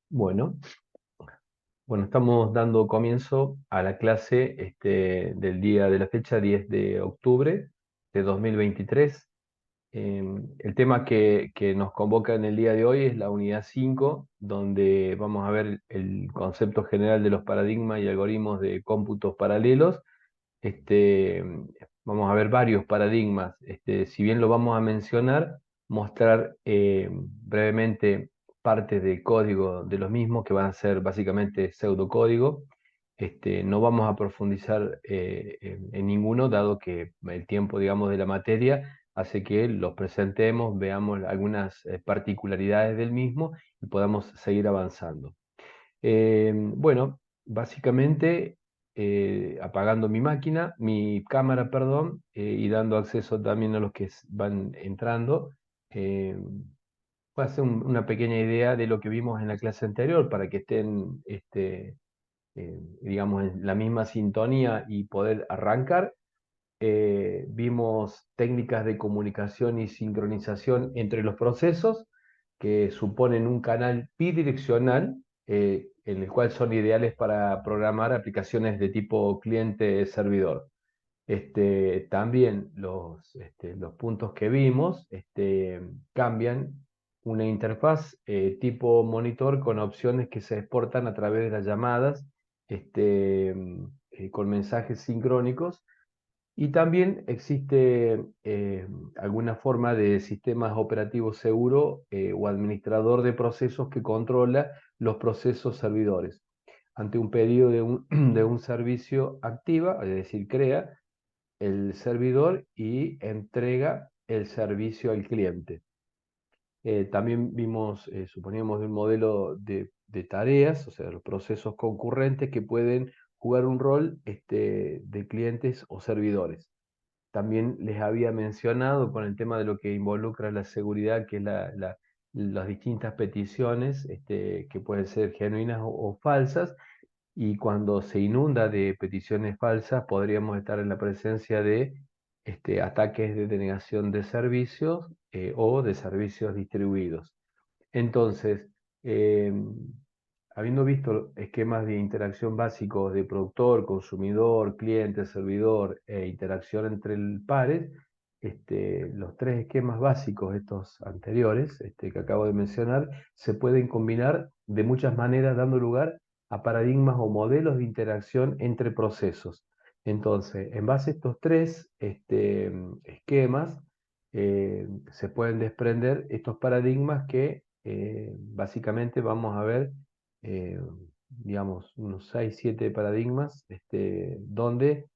Bueno, bueno, estamos dando comienzo a la clase del día de la fecha 10 de octubre de 2023. El tema que nos convoca en el día de hoy es la unidad 5, donde vamos a ver el concepto general de los paradigmas y algoritmos de cómputos paralelos. este, Vamos a ver varios paradigmas. Si bien lo vamos a mencionar, mostrar brevemente partes del código de los mismos, que van a ser básicamente pseudocódigo. No vamos a profundizar en ninguno, dado que el tiempo, digamos, de la materia hace que los presentemos, veamos algunas particularidades del mismo y podamos seguir avanzando. Bueno, básicamente apagando mi cámara, perdón, y dando acceso también a los que van entrando. eh, Voy a hacer una pequeña idea de lo que vimos en la clase anterior para que estén, digamos, en la misma sintonía y poder arrancar. Vimos técnicas de comunicación y sincronización entre los procesos que suponen un canal bidireccional, en el cual son ideales para programar aplicaciones de tipo cliente-servidor. También los puntos que vimos cambian una interfaz tipo monitor con opciones que se exportan a través de las llamadas con mensajes sincrónicos, y también existe alguna forma de sistemas operativos seguro o administrador de procesos que controla los procesos servidores. Ante un pedido de un servicio, activa, es decir, crea el servidor y entrega el servicio al cliente. También vimos, suponíamos, un modelo de tareas, o sea, los procesos concurrentes que pueden jugar un rol de clientes o servidores. También les había mencionado con el tema de lo que involucra la seguridad, que es las distintas peticiones, que pueden ser genuinas o falsas, y cuando se inunda de peticiones falsas, podríamos estar en la presencia de ataques de denegación de servicios o de servicios distribuidos. Entonces, eh, habiendo visto esquemas de interacción básicos de productor, consumidor, cliente, servidor e interacción entre pares, los tres esquemas básicos, estos anteriores, que acabo de mencionar, se pueden combinar de muchas maneras, dando lugar a paradigmas o modelos de interacción entre procesos. Entonces, en base a estos tres esquemas, se pueden desprender estos paradigmas que básicamente vamos a ver, eh, digamos, unos 6 7 paradigmas, donde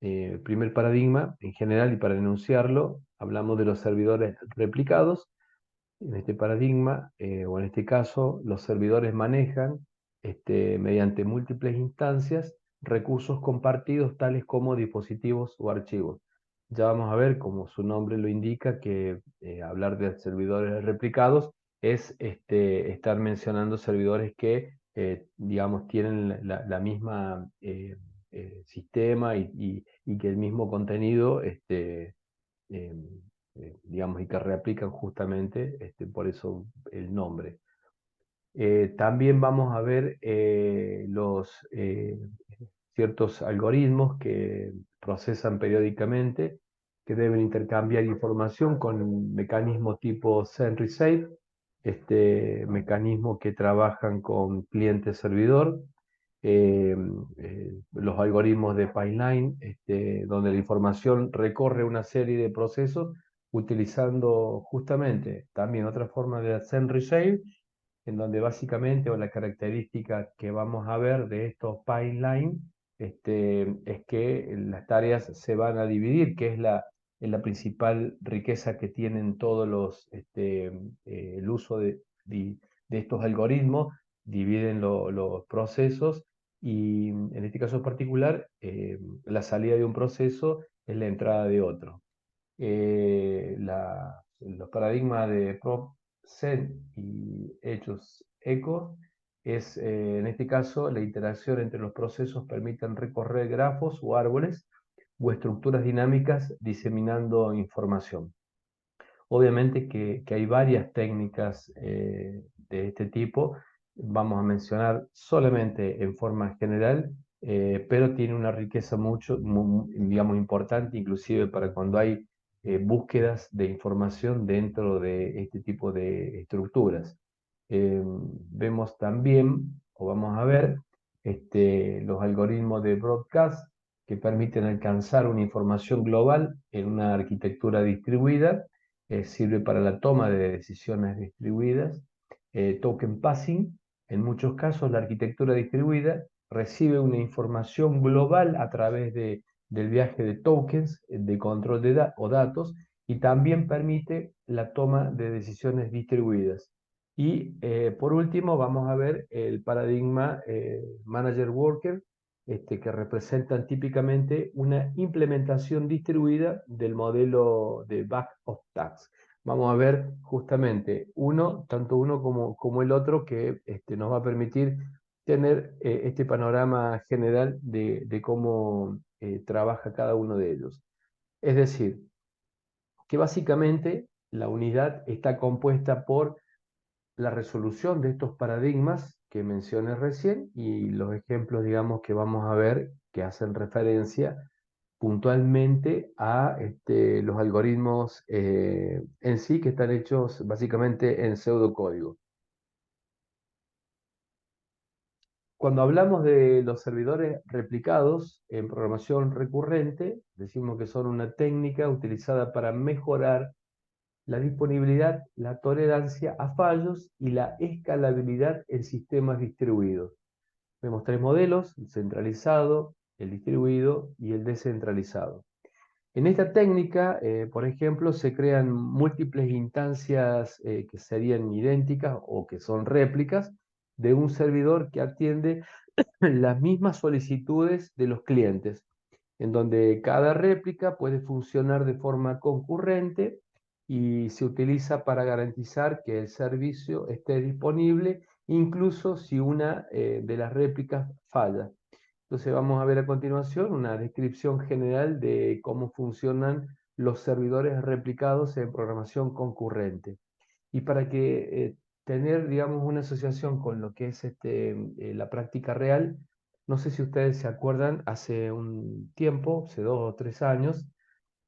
el primer paradigma, en general, y para enunciarlo, hablamos de los servidores replicados. En este paradigma, o en este caso, los servidores manejan, mediante múltiples instancias, recursos compartidos tales como dispositivos o archivos. Ya vamos a ver, como su nombre lo indica, que hablar de servidores replicados es estar mencionando servidores que, digamos, tienen la misma sistema y que el mismo contenido, eh, digamos, y que reaplican justamente, por eso el nombre. También vamos a ver ciertos algoritmos que procesan periódicamente, que deben intercambiar información con mecanismos tipo send-receive, mecanismos que trabajan con cliente-servidor. eh, los algoritmos de pipeline, donde la información recorre una serie de procesos utilizando justamente también otra forma de send-receive, en donde básicamente, o la característica que vamos a ver de estos pipeline, es que las tareas se van a dividir, que es la principal riqueza que tienen todos el uso de estos algoritmos. Dividen los procesos, y en este caso particular, la salida de un proceso es la entrada de otro. Los paradigmas de prop, send y hechos echo es, en este caso, la interacción entre los procesos permiten recorrer grafos o árboles o estructuras dinámicas diseminando información. Obviamente que hay varias técnicas de este tipo, vamos a mencionar solamente en forma general, pero tiene una riqueza digamos, importante, inclusive para cuando hay búsquedas de información dentro de este tipo de estructuras. Vemos también, o vamos a ver, los algoritmos de broadcast que permiten alcanzar una información global en una arquitectura distribuida, sirve para la toma de decisiones distribuidas. Token passing, en muchos casos la arquitectura distribuida recibe una información global a través del viaje de tokens de control o datos, y también permite la toma de decisiones distribuidas. Y por último vamos a ver el paradigma Manager Worker, que representan típicamente una implementación distribuida del modelo de Back of Task. Vamos a ver justamente tanto uno como el otro, que nos va a permitir tener este panorama general de cómo trabaja cada uno de ellos. Es decir, que básicamente la unidad está compuesta por la resolución de estos paradigmas que mencioné recién y los ejemplos, digamos, que vamos a ver que hacen referencia puntualmente a los algoritmos en sí, que están hechos básicamente en pseudocódigo. Cuando hablamos de los servidores replicados en programación recurrente, decimos que son una técnica utilizada para mejorar la disponibilidad, la tolerancia a fallos y la escalabilidad en sistemas distribuidos. Vemos tres modelos: el centralizado, el distribuido y el descentralizado. En esta técnica, por ejemplo, se crean múltiples instancias que serían idénticas o que son réplicas de un servidor que atiende las mismas solicitudes de los clientes, en donde cada réplica puede funcionar de forma concurrente y se utiliza para garantizar que el servicio esté disponible, incluso si una de las réplicas falla. Entonces vamos a ver a continuación una descripción general de cómo funcionan los servidores replicados en programación concurrente. Y para que tener, digamos, una asociación con lo que es la práctica real, no sé si ustedes se acuerdan, hace un tiempo, hace 2 o 3 años,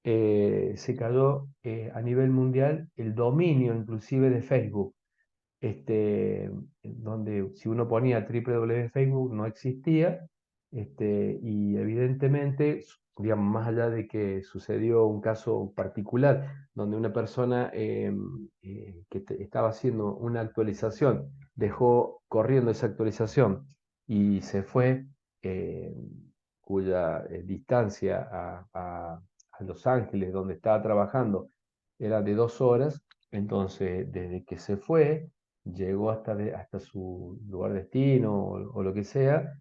se cayó a nivel mundial el dominio inclusive de Facebook, donde si uno ponía www.facebook no existía, y evidentemente, digamos, más allá de que sucedió un caso particular donde una persona que estaba haciendo una actualización dejó corriendo esa actualización y se fue, eh, cuya distancia a Los Ángeles, donde estaba trabajando, era de 2 horas. Entonces desde que se fue, llegó hasta su lugar destino o lo que sea,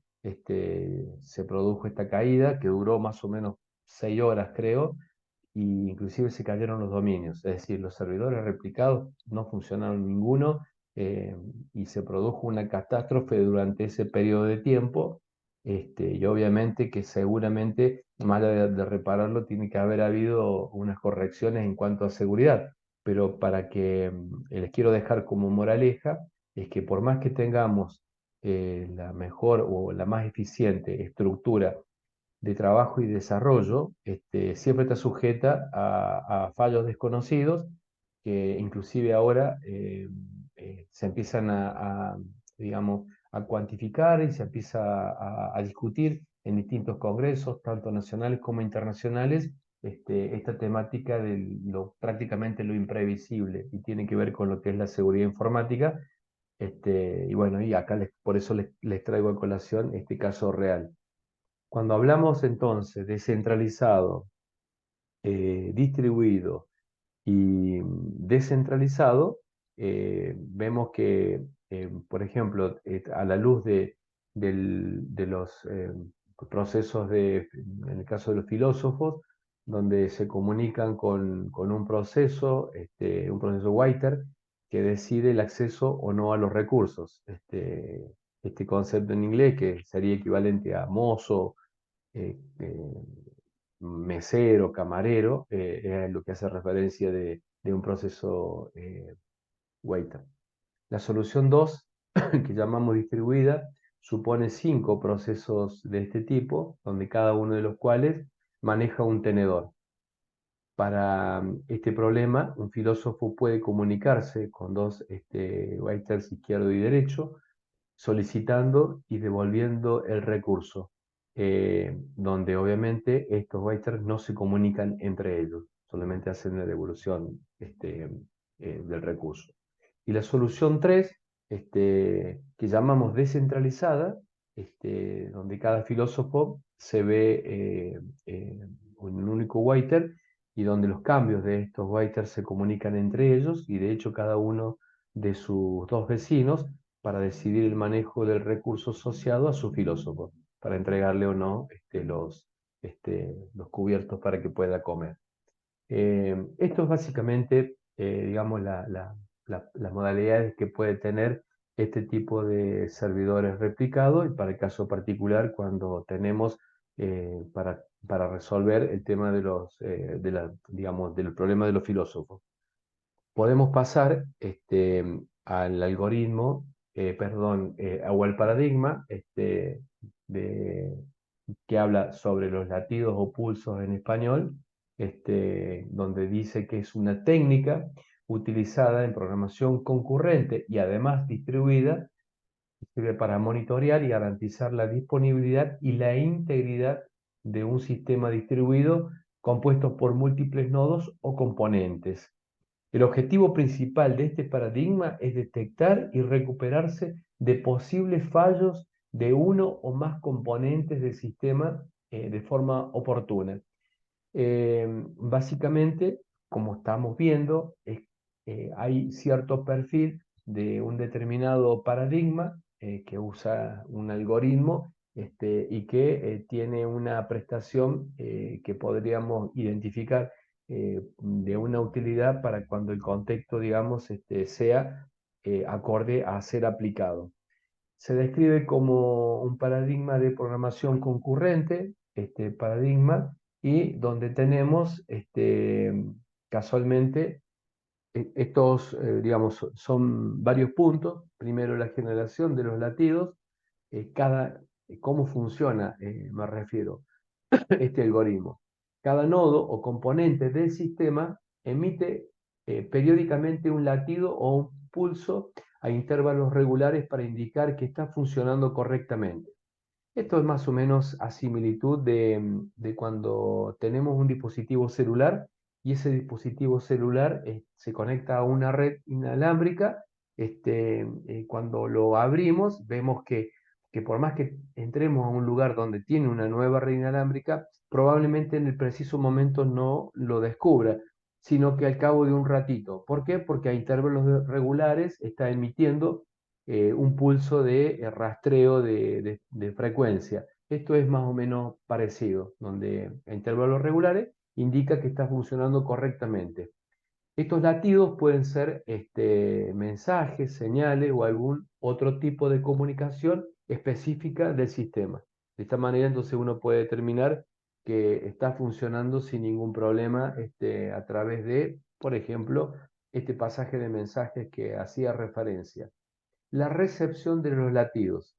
se produjo esta caída que duró más o menos 6 horas, creo, y inclusive se cayeron los dominios, es decir, los servidores replicados no funcionaron ninguno, eh, y se produjo una catástrofe durante ese periodo de tiempo, y obviamente que seguramente, más allá de repararlo, tiene que haber habido unas correcciones en cuanto a seguridad, pero para que les quiero dejar como moraleja, es que por más que tengamos la mejor o la más eficiente estructura de trabajo y desarrollo, siempre está sujeta a fallos desconocidos que inclusive ahora se empiezan digamos, a cuantificar y se empieza a discutir en distintos congresos, tanto nacionales como internacionales, esta temática de prácticamente lo imprevisible, y tiene que ver con lo que es la seguridad informática. Y bueno, y acá por eso les traigo a colación este caso real. Cuando hablamos entonces de centralizado, distribuido y descentralizado, vemos que, por ejemplo, a la luz de los procesos en el caso de los filósofos, donde se comunican con un proceso Waiter, que decide el acceso o no a los recursos. Este concepto en inglés, que sería equivalente a mozo, mesero, camarero, es lo que hace referencia de un proceso waiter. La solución 2 que llamamos distribuida, supone 5 procesos de este tipo, donde cada uno de los cuales maneja un tenedor. Para este problema, un filósofo puede comunicarse con dos writers izquierdo y derecho, solicitando y devolviendo el recurso, donde obviamente estos writers no se comunican entre ellos, solamente hacen la devolución del recurso. Y la solución 3, que llamamos descentralizada, donde cada filósofo se ve en un único waiter y donde los cambios de estos waiters se comunican entre ellos y de hecho cada uno de sus dos vecinos para decidir el manejo del recurso asociado a su filósofo, para entregarle o no los cubiertos para que pueda comer. Esto es básicamente, digamos, las modalidades que puede tener este tipo de servidores replicados y para el caso particular cuando tenemos para resolver el tema digamos, del problema de los filósofos. Podemos pasar al algoritmo, perdón, o al paradigma de, que habla sobre los latidos o pulsos en español, donde dice que es una técnica utilizada en programación concurrente y además distribuida, sirve para monitorear y garantizar la disponibilidad y la integridad de un sistema distribuido compuesto por múltiples nodos o componentes. El objetivo principal de este paradigma es detectar y recuperarse de posibles fallos de uno o más componentes del sistema de forma oportuna. Básicamente, como estamos viendo, hay cierto perfil de un determinado paradigma que usa un algoritmo y que tiene una prestación que podríamos identificar de una utilidad para cuando el contexto, digamos, sea acorde a ser aplicado. Se describe como un paradigma de programación concurrente, este paradigma, y donde tenemos casualmente estos, digamos, son varios puntos. Primero, la generación de los latidos, cómo funciona, me refiero, este algoritmo. Cada nodo o componente del sistema emite periódicamente un latido o un pulso a intervalos regulares para indicar que está funcionando correctamente. Esto es más o menos a similitud de cuando tenemos un dispositivo celular y ese dispositivo celular se conecta a una red inalámbrica. Cuando lo abrimos, vemos que por más que entremos a un lugar donde tiene una nueva red inalámbrica, probablemente en el preciso momento no lo descubra, sino que al cabo de un ratito. ¿Por qué? Porque a intervalos regulares está emitiendo un pulso de rastreo de frecuencia. Esto es más o menos parecido, donde a intervalos regulares indica que está funcionando correctamente. Estos latidos pueden ser mensajes, señales o algún otro tipo de comunicación específica del sistema. De esta manera entonces uno puede determinar que está funcionando sin ningún problema a través de, por ejemplo, este pasaje de mensajes que hacía referencia. La recepción de los latidos.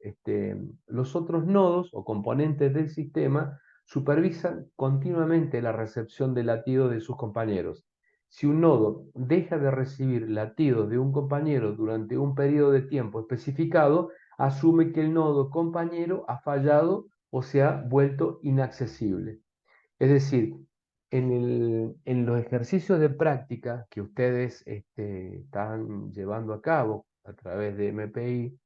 Los otros nodos o componentes del sistema supervisan continuamente la recepción de latidos de sus compañeros. Si un nodo deja de recibir latidos de un compañero durante un periodo de tiempo especificado, asume que el nodo compañero ha fallado o se ha vuelto inaccesible. Es decir, en los ejercicios de práctica que ustedes están llevando a cabo a través de MPI,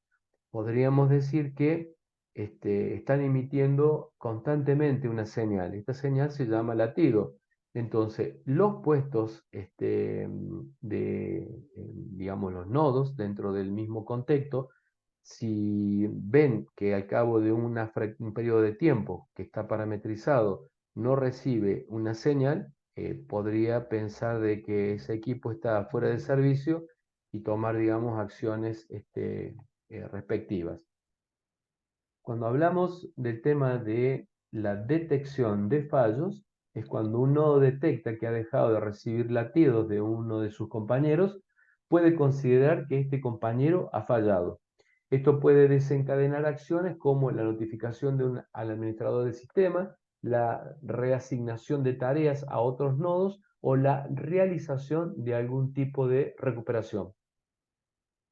podríamos decir que están emitiendo constantemente una señal. Esta señal se llama latido. Entonces, los puestos digamos, los nodos dentro del mismo contexto, si ven que al cabo de un periodo de tiempo que está parametrizado no recibe una señal, podría pensar de que ese equipo está fuera de servicio y tomar, digamos, acciones respectivas. Cuando hablamos del tema de la detección de fallos, es cuando un nodo detecta que ha dejado de recibir latidos de uno de sus compañeros, puede considerar que este compañero ha fallado. Esto puede desencadenar acciones como la notificación al administrador del sistema, la reasignación de tareas a otros nodos o la realización de algún tipo de recuperación.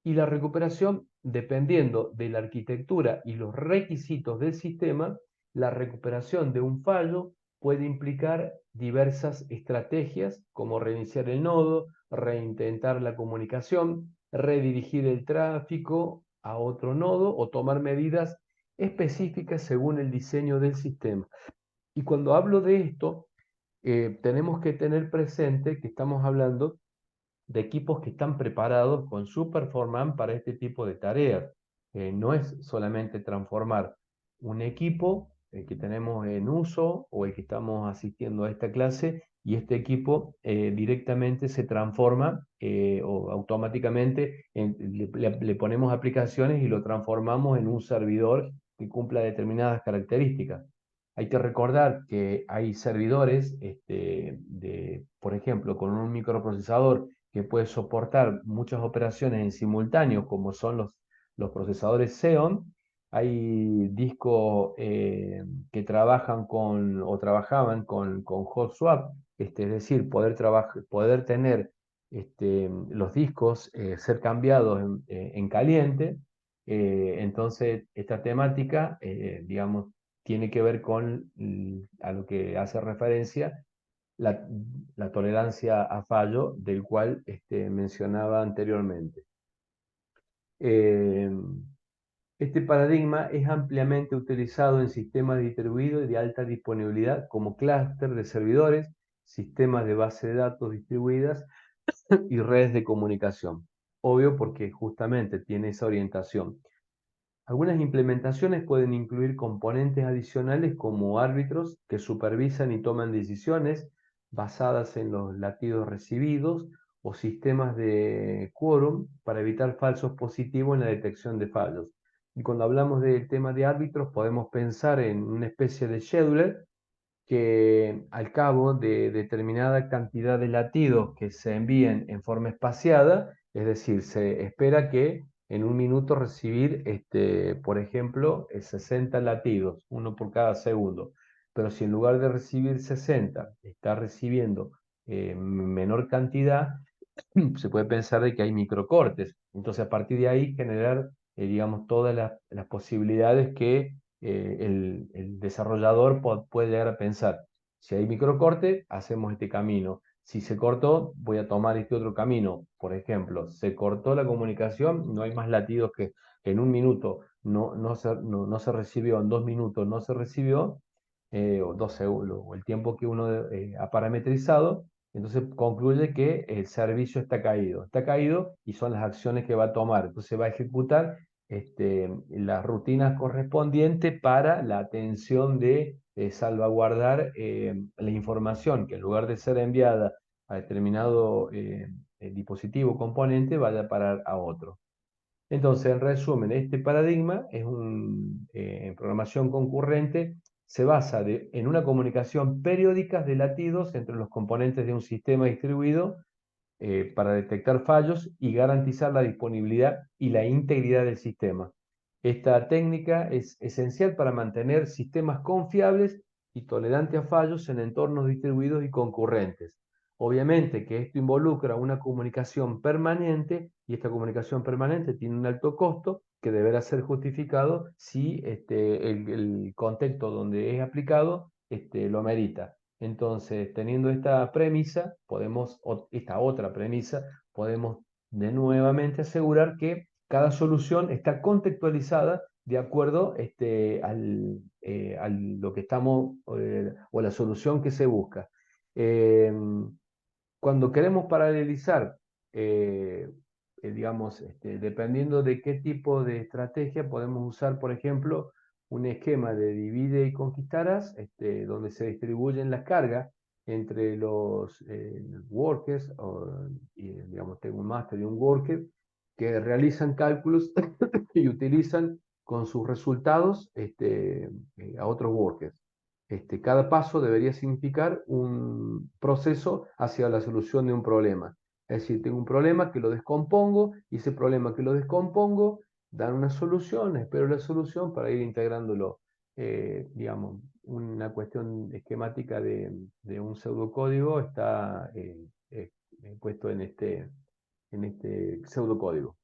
Y la recuperación, dependiendo de la arquitectura y los requisitos del sistema, la recuperación de un fallo puede implicar diversas estrategias como reiniciar el nodo, reintentar la comunicación, redirigir el tráfico a otro nodo o tomar medidas específicas según el diseño del sistema. Y cuando hablo de esto, tenemos que tener presente que estamos hablando de equipos que están preparados con su performance para este tipo de tareas. No es solamente transformar un equipo que tenemos en uso o el que estamos asistiendo a esta clase y este equipo directamente se transforma o automáticamente le ponemos aplicaciones y lo transformamos en un servidor que cumpla determinadas características. Hay que recordar que hay servidores, por ejemplo, con un microprocesador que puede soportar muchas operaciones en simultáneo, como son los procesadores Xeon. Hay discos que trabajan con o trabajaban con hot swap, es decir, poder tener los discos ser cambiados en caliente. Entonces, esta temática, digamos, tiene que ver con a lo que hace referencia la, la tolerancia a fallo del cual mencionaba anteriormente. Eh, este paradigma es ampliamente utilizado en sistemas distribuidos y de alta disponibilidad como clúster de servidores, sistemas de base de datos distribuidas y redes de comunicación. Obvio porque justamente tiene esa orientación. Algunas implementaciones pueden incluir componentes adicionales como árbitros que supervisan y toman decisiones basadas en los latidos recibidos o sistemas de quórum para evitar falsos positivos en la detección de fallos. Y cuando hablamos del tema de árbitros, podemos pensar en una especie de scheduler que al cabo de determinada cantidad de latidos que se envíen en forma espaciada, es decir, se espera que en un minuto recibir, por ejemplo, 60 latidos, uno por cada segundo. Pero si en lugar de recibir 60 está recibiendo menor cantidad, se puede pensar de que hay microcortes. Entonces, a partir de ahí, generar, digamos, todas las posibilidades que el desarrollador puede llegar a pensar. Si hay microcorte, hacemos este camino. Si se cortó, voy a tomar este otro camino. Por ejemplo, se cortó la comunicación, no hay más latidos que en un minuto no se recibió, en 2 minutos no se recibió, o 2 segundos, o el tiempo que uno ha parametrizado. Entonces concluye que el servicio está caído y son las acciones que va a tomar. Entonces va a ejecutar las rutinas correspondientes para la atención de salvaguardar la información que en lugar de ser enviada a determinado dispositivo o componente vaya a parar a otro. Entonces, en resumen, este paradigma es en programación concurrente, se basa en una comunicación periódica de latidos entre los componentes de un sistema distribuido para detectar fallos y garantizar la disponibilidad y la integridad del sistema. Esta técnica es esencial para mantener sistemas confiables y tolerantes a fallos en entornos distribuidos y concurrentes. Obviamente que esto involucra una comunicación permanente y esta comunicación permanente tiene un alto costo que deberá ser justificado si el contexto donde es aplicado lo amerita. Entonces, teniendo esta premisa, esta otra premisa, podemos de nuevamente asegurar que cada solución está contextualizada de acuerdo a lo que estamos o la solución que se busca. Cuando queremos paralelizar, digamos, dependiendo de qué tipo de estrategia, podemos usar, por ejemplo, un esquema de divide y conquistarás, donde se distribuyen las cargas entre los workers, digamos, tengo un master y un worker, que realizan cálculos y utilizan con sus resultados a otros workers. Cada paso debería significar un proceso hacia la solución de un problema. Es decir, tengo un problema que lo descompongo y ese problema que lo descompongo dan una solución, espero la solución para ir integrándolo. Digamos, una cuestión esquemática de un pseudocódigo está puesto en este pseudocódigo.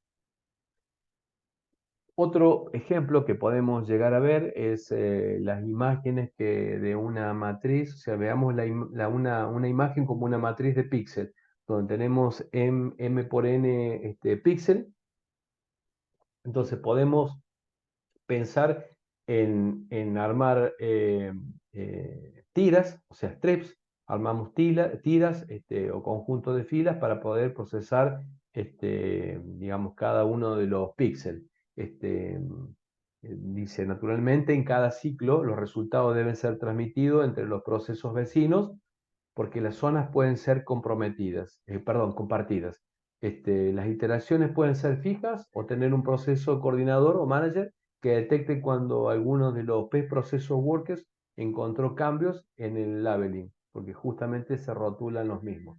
Otro ejemplo que podemos llegar a ver es las imágenes de una matriz, o sea, veamos una imagen como una matriz de píxel, donde tenemos m por n píxel. Entonces podemos pensar en armar tiras, o sea, strips, armamos tiras o conjuntos de filas para poder procesar, digamos, cada uno de los píxeles. Dice, naturalmente, en cada ciclo los resultados deben ser transmitidos entre los procesos vecinos porque las zonas pueden ser compartidas. Las iteraciones pueden ser fijas o tener un proceso coordinador o manager que detecte cuando alguno de los procesos workers encontró cambios en el labeling, porque justamente se rotulan los mismos.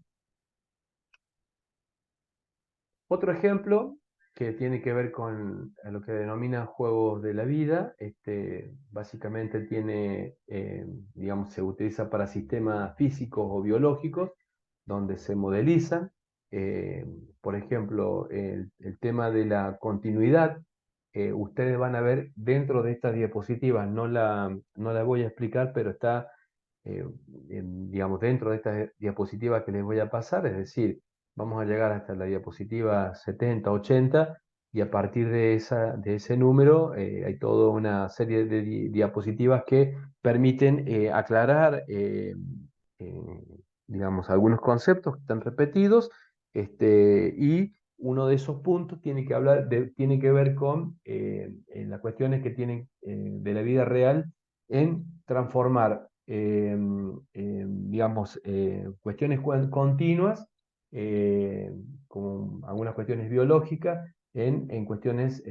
Otro ejemplo que tiene que ver con lo que denominan juegos de la vida, básicamente digamos, se utiliza para sistemas físicos o biológicos, donde se modelizan, eh, por ejemplo, el tema de la continuidad. Ustedes van a ver dentro de estas diapositivas, no la voy a explicar, pero está, eh, digamos, dentro de estas diapositivas que les voy a pasar, es decir, vamos a llegar hasta la diapositiva 70, 80, y a partir de ese número hay toda una serie de diapositivas que permiten aclarar, eh, digamos, algunos conceptos que están repetidos, y uno de esos puntos tiene que ver con en las cuestiones que tienen de la vida real en transformar, digamos, cuestiones continuas, eh, como algunas cuestiones biológicas, en cuestiones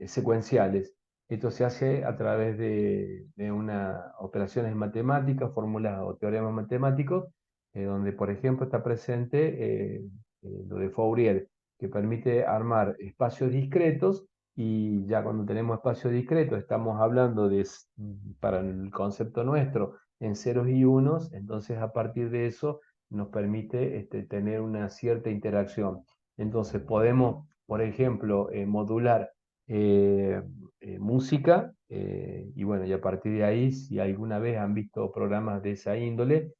secuenciales. Esto se hace a través de unas operaciones matemáticas, fórmulas o teoremas matemáticos, donde, por ejemplo, está presente lo de Fourier, que permite armar espacios discretos, y ya cuando tenemos espacios discretos estamos hablando para el concepto nuestro, en ceros y unos. Entonces a partir de eso nos permite tener una cierta interacción. Entonces podemos, por ejemplo, modular eh, música, y bueno, y a partir de ahí, si alguna vez han visto programas de esa índole,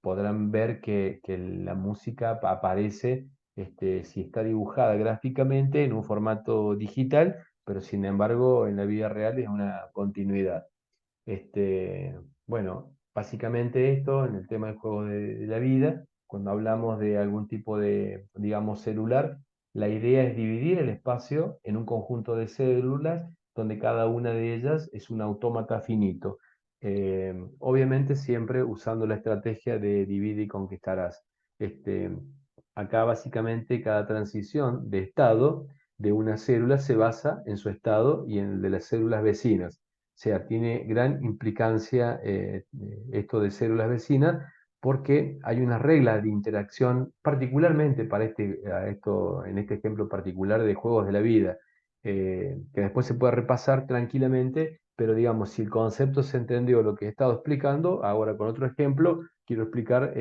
podrán ver que la música aparece, si está dibujada gráficamente en un formato digital, pero sin embargo en la vida real es una continuidad. Bueno, básicamente esto en el tema del juego de la vida, cuando hablamos de algún tipo de, digamos, celular, la idea es dividir el espacio en un conjunto de células donde cada una de ellas es un autómata finito. Obviamente siempre usando la estrategia de divide y conquistarás. Este, Acá básicamente cada transición de estado de una célula se basa en su estado y en el de las células vecinas. O sea, tiene gran implicancia esto de células vecinas, porque hay unas reglas de interacción, particularmente para en este ejemplo particular de juegos de la vida, que después se puede repasar tranquilamente, pero digamos, si el concepto se entendió lo que he estado explicando, ahora con otro ejemplo, quiero explicar,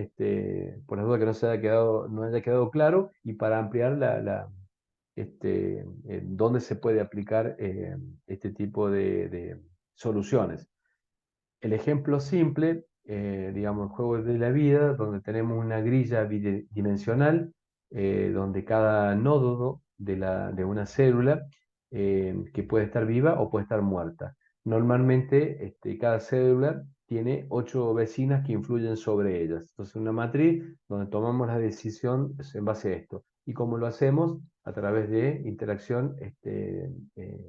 por la duda que no haya quedado claro, y para ampliar dónde se puede aplicar este tipo de soluciones. El ejemplo simple, digamos, el juego de la vida, donde tenemos una grilla bidimensional, donde cada nódulo de una célula, que puede estar viva o puede estar muerta. Normalmente, cada célula tiene 8 vecinas que influyen sobre ellas. Entonces, una matriz donde tomamos la decisión en base a esto. ¿Y cómo lo hacemos? A través de interacción,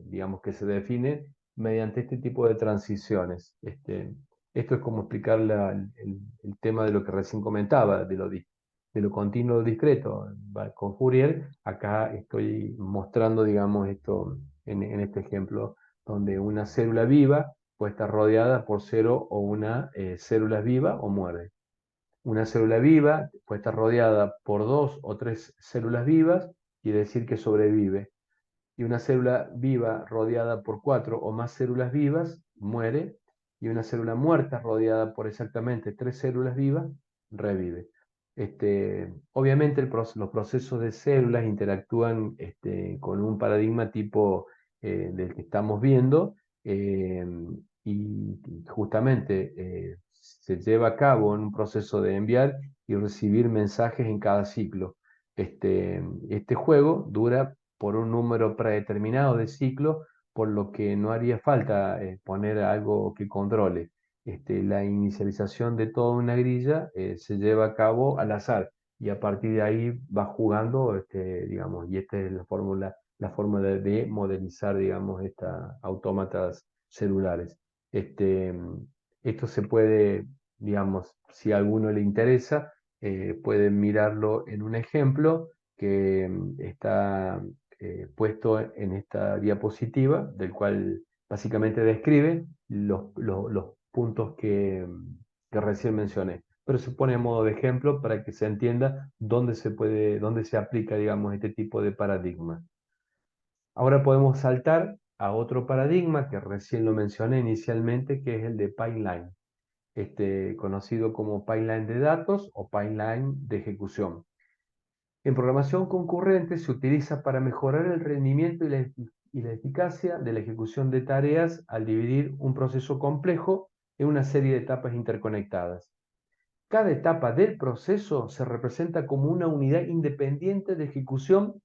digamos, que se define mediante este tipo de transiciones. Esto es como explicar el tema de lo que recién comentaba, de lo continuo discreto. Con Fourier, acá estoy mostrando, digamos, esto en este ejemplo, donde una célula viva puede estar rodeada por cero o una célula viva o muere. Una célula viva puede estar rodeada por 2 o 3 células vivas, y decir que sobrevive. y una célula viva rodeada por 4 o más células vivas muere, y una célula muerta rodeada por exactamente 3 células vivas revive. Obviamente los procesos de células interactúan con un paradigma tipo del que estamos viendo, eh, y justamente se lleva a cabo en un proceso de enviar y recibir mensajes en cada ciclo. Este juego dura por un número predeterminado de ciclos, por lo que no haría falta poner algo que controle. La inicialización de toda una grilla se lleva a cabo al azar, y a partir de ahí va jugando, digamos, y esta es la forma de modelizar, digamos, estas autómatas celulares. Este, Esto se puede, digamos, si a alguno le interesa, pueden mirarlo en un ejemplo que está puesto en esta diapositiva, del cual básicamente describe los puntos que recién mencioné. Pero se pone a modo de ejemplo para que se entienda dónde se aplica, digamos, este tipo de paradigma. Ahora podemos saltar a otro paradigma que recién lo mencioné inicialmente, que es el de pipeline, conocido como pipeline de datos o pipeline de ejecución. En programación concurrente se utiliza para mejorar el rendimiento y la eficacia de la ejecución de tareas al dividir un proceso complejo en una serie de etapas interconectadas. Cada etapa del proceso se representa como una unidad independiente de ejecución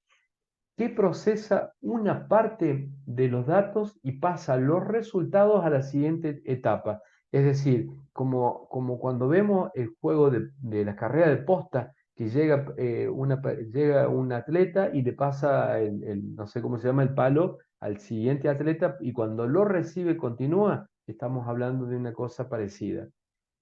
que procesa una parte de los datos y pasa los resultados a la siguiente etapa. Es decir, como cuando vemos el juego de la carrera de posta, que llega un atleta y le pasa no sé cómo se llama, el palo al siguiente atleta, y cuando lo recibe continúa. Estamos hablando de una cosa parecida.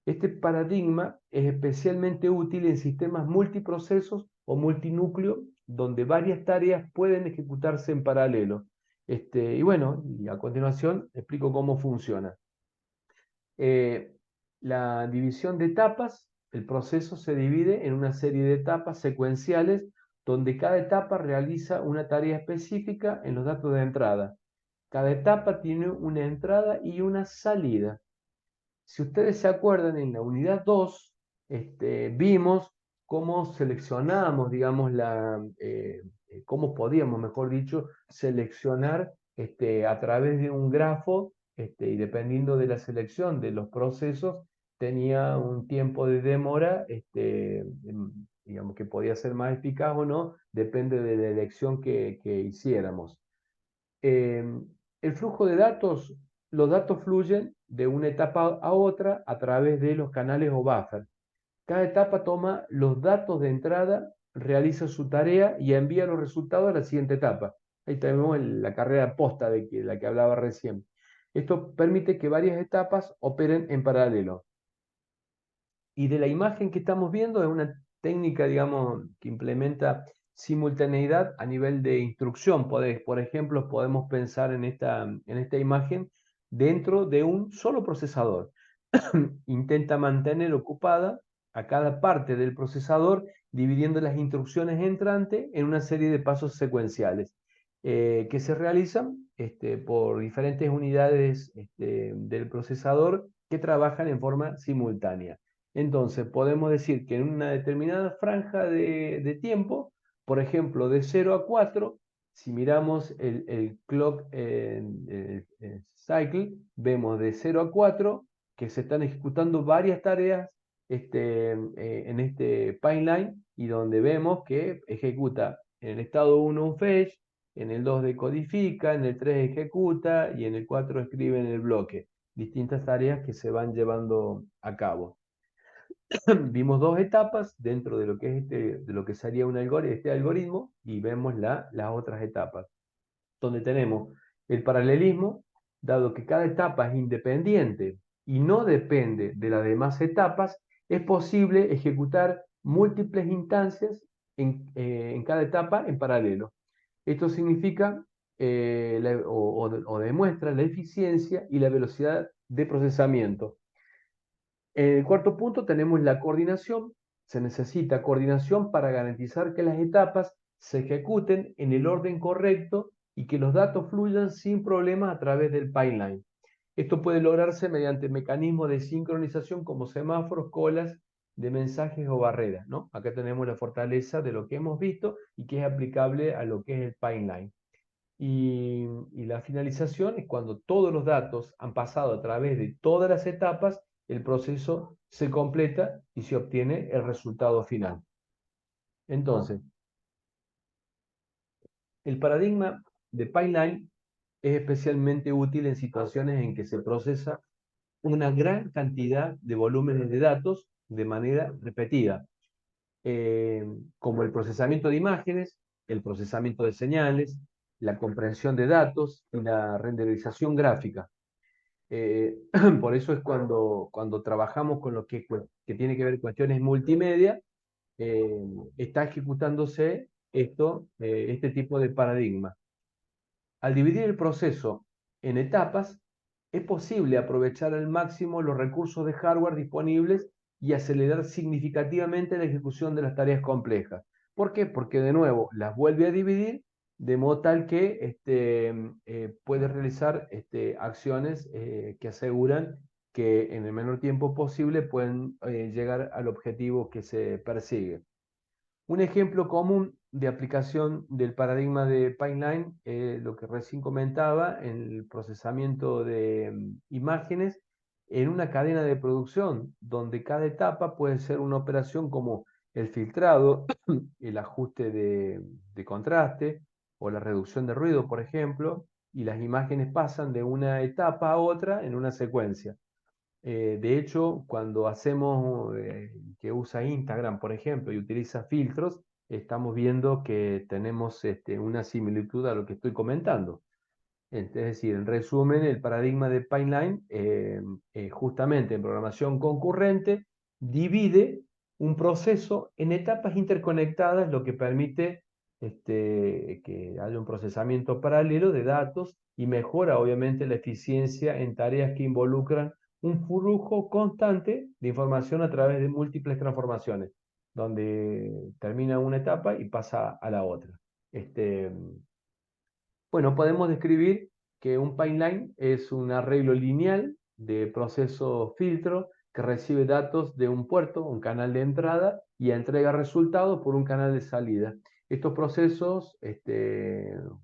Este paradigma es especialmente útil en sistemas multiprocesos o multinúcleo, donde varias tareas pueden ejecutarse en paralelo. Y bueno, y a continuación explico cómo funciona. Eh, la división de etapas, el proceso se divide en una serie de etapas secuenciales, donde cada etapa realiza una tarea específica en los datos de entrada. Cada etapa tiene una entrada y una salida. Si ustedes se acuerdan, en la unidad 2 vimos cómo seleccionábamos, digamos, cómo podíamos, mejor dicho, seleccionar a través de un grafo, y dependiendo de la selección de los procesos, tenía un tiempo de demora, digamos, que podía ser más eficaz o no, depende de la elección que hiciéramos. Eh, el flujo de datos, los datos fluyen de una etapa a otra a través de los canales o buffer. Cada etapa toma los datos de entrada, realiza su tarea y envía los resultados a la siguiente etapa. Ahí tenemos la carrera posta de la que hablaba recién. Esto permite que varias etapas operen en paralelo. Y de la imagen que estamos viendo es una técnica, digamos, que implementa simultaneidad a nivel de instrucción. Por ejemplo, podemos pensar en esta imagen dentro de un solo procesador. Intenta mantener ocupada a cada parte del procesador, dividiendo las instrucciones entrantes en una serie de pasos secuenciales que se realizan por diferentes unidades del procesador que trabajan en forma simultánea. Entonces, podemos decir que en una determinada franja de tiempo, por ejemplo, de 0 a 4, si miramos el clock cycle, vemos de 0 a 4 que se están ejecutando varias tareas en este pipeline, y donde vemos que ejecuta en el estado 1 un fetch, en el 2 decodifica, en el 3 ejecuta y en el 4 escribe en el bloque. Distintas tareas que se van llevando a cabo. Vimos dos etapas dentro de lo que es de lo que sería este algoritmo, y vemos las otras etapas, donde tenemos el paralelismo, dado que cada etapa es independiente y no depende de las demás etapas. Es posible ejecutar múltiples instancias en cada etapa en paralelo. Esto significa o demuestra la eficiencia y la velocidad de procesamiento. En el cuarto punto tenemos la coordinación. Se necesita coordinación para garantizar que las etapas se ejecuten en el orden correcto y que los datos fluyan sin problemas a través del pipeline. Esto puede lograrse mediante mecanismos de sincronización como semáforos, colas de mensajes o barreras, ¿no? Acá tenemos la fortaleza de lo que hemos visto y que es aplicable a lo que es el pipeline. Y la finalización es cuando todos los datos han pasado a través de todas las etapas, el proceso se completa y se obtiene el resultado final. Entonces, el paradigma de pipeline es especialmente útil en situaciones en que se procesa una gran cantidad de volúmenes de datos de manera repetida, eh, como el procesamiento de imágenes, el procesamiento de señales, la comprensión de datos y la renderización gráfica. Eh, por eso es cuando trabajamos con lo que tiene que ver cuestiones multimedia, eh, está ejecutándose este tipo de paradigma. Al dividir el proceso en etapas, es posible aprovechar al máximo los recursos de hardware disponibles y acelerar significativamente la ejecución de las tareas complejas. ¿Por qué? Porque de nuevo las vuelve a dividir de modo tal que puede realizar acciones que aseguran que en el menor tiempo posible pueden llegar al objetivo que se persigue. Un ejemplo común de aplicación del paradigma de pipeline, lo que recién comentaba, en el procesamiento de imágenes en una cadena de producción, donde cada etapa puede ser una operación como el filtrado, el ajuste de contraste o la reducción de ruido, por ejemplo, y las imágenes pasan de una etapa a otra en una secuencia. De hecho, cuando hacemos que usa Instagram, por ejemplo, y utiliza filtros, estamos viendo que tenemos una similitud a lo que estoy comentando. Es decir, en resumen, el paradigma de pipeline, justamente en programación concurrente, divide un proceso en etapas interconectadas, lo que permite que haya un procesamiento paralelo de datos y mejora, obviamente, la eficiencia en tareas que involucran un flujo constante de información a través de múltiples transformaciones, donde termina una etapa y pasa a la otra. Este, bueno, podemos describir que un pipeline es un arreglo lineal de proceso filtro que recibe datos de un puerto, un canal de entrada, y entrega resultados por un canal de salida. Estos procesos,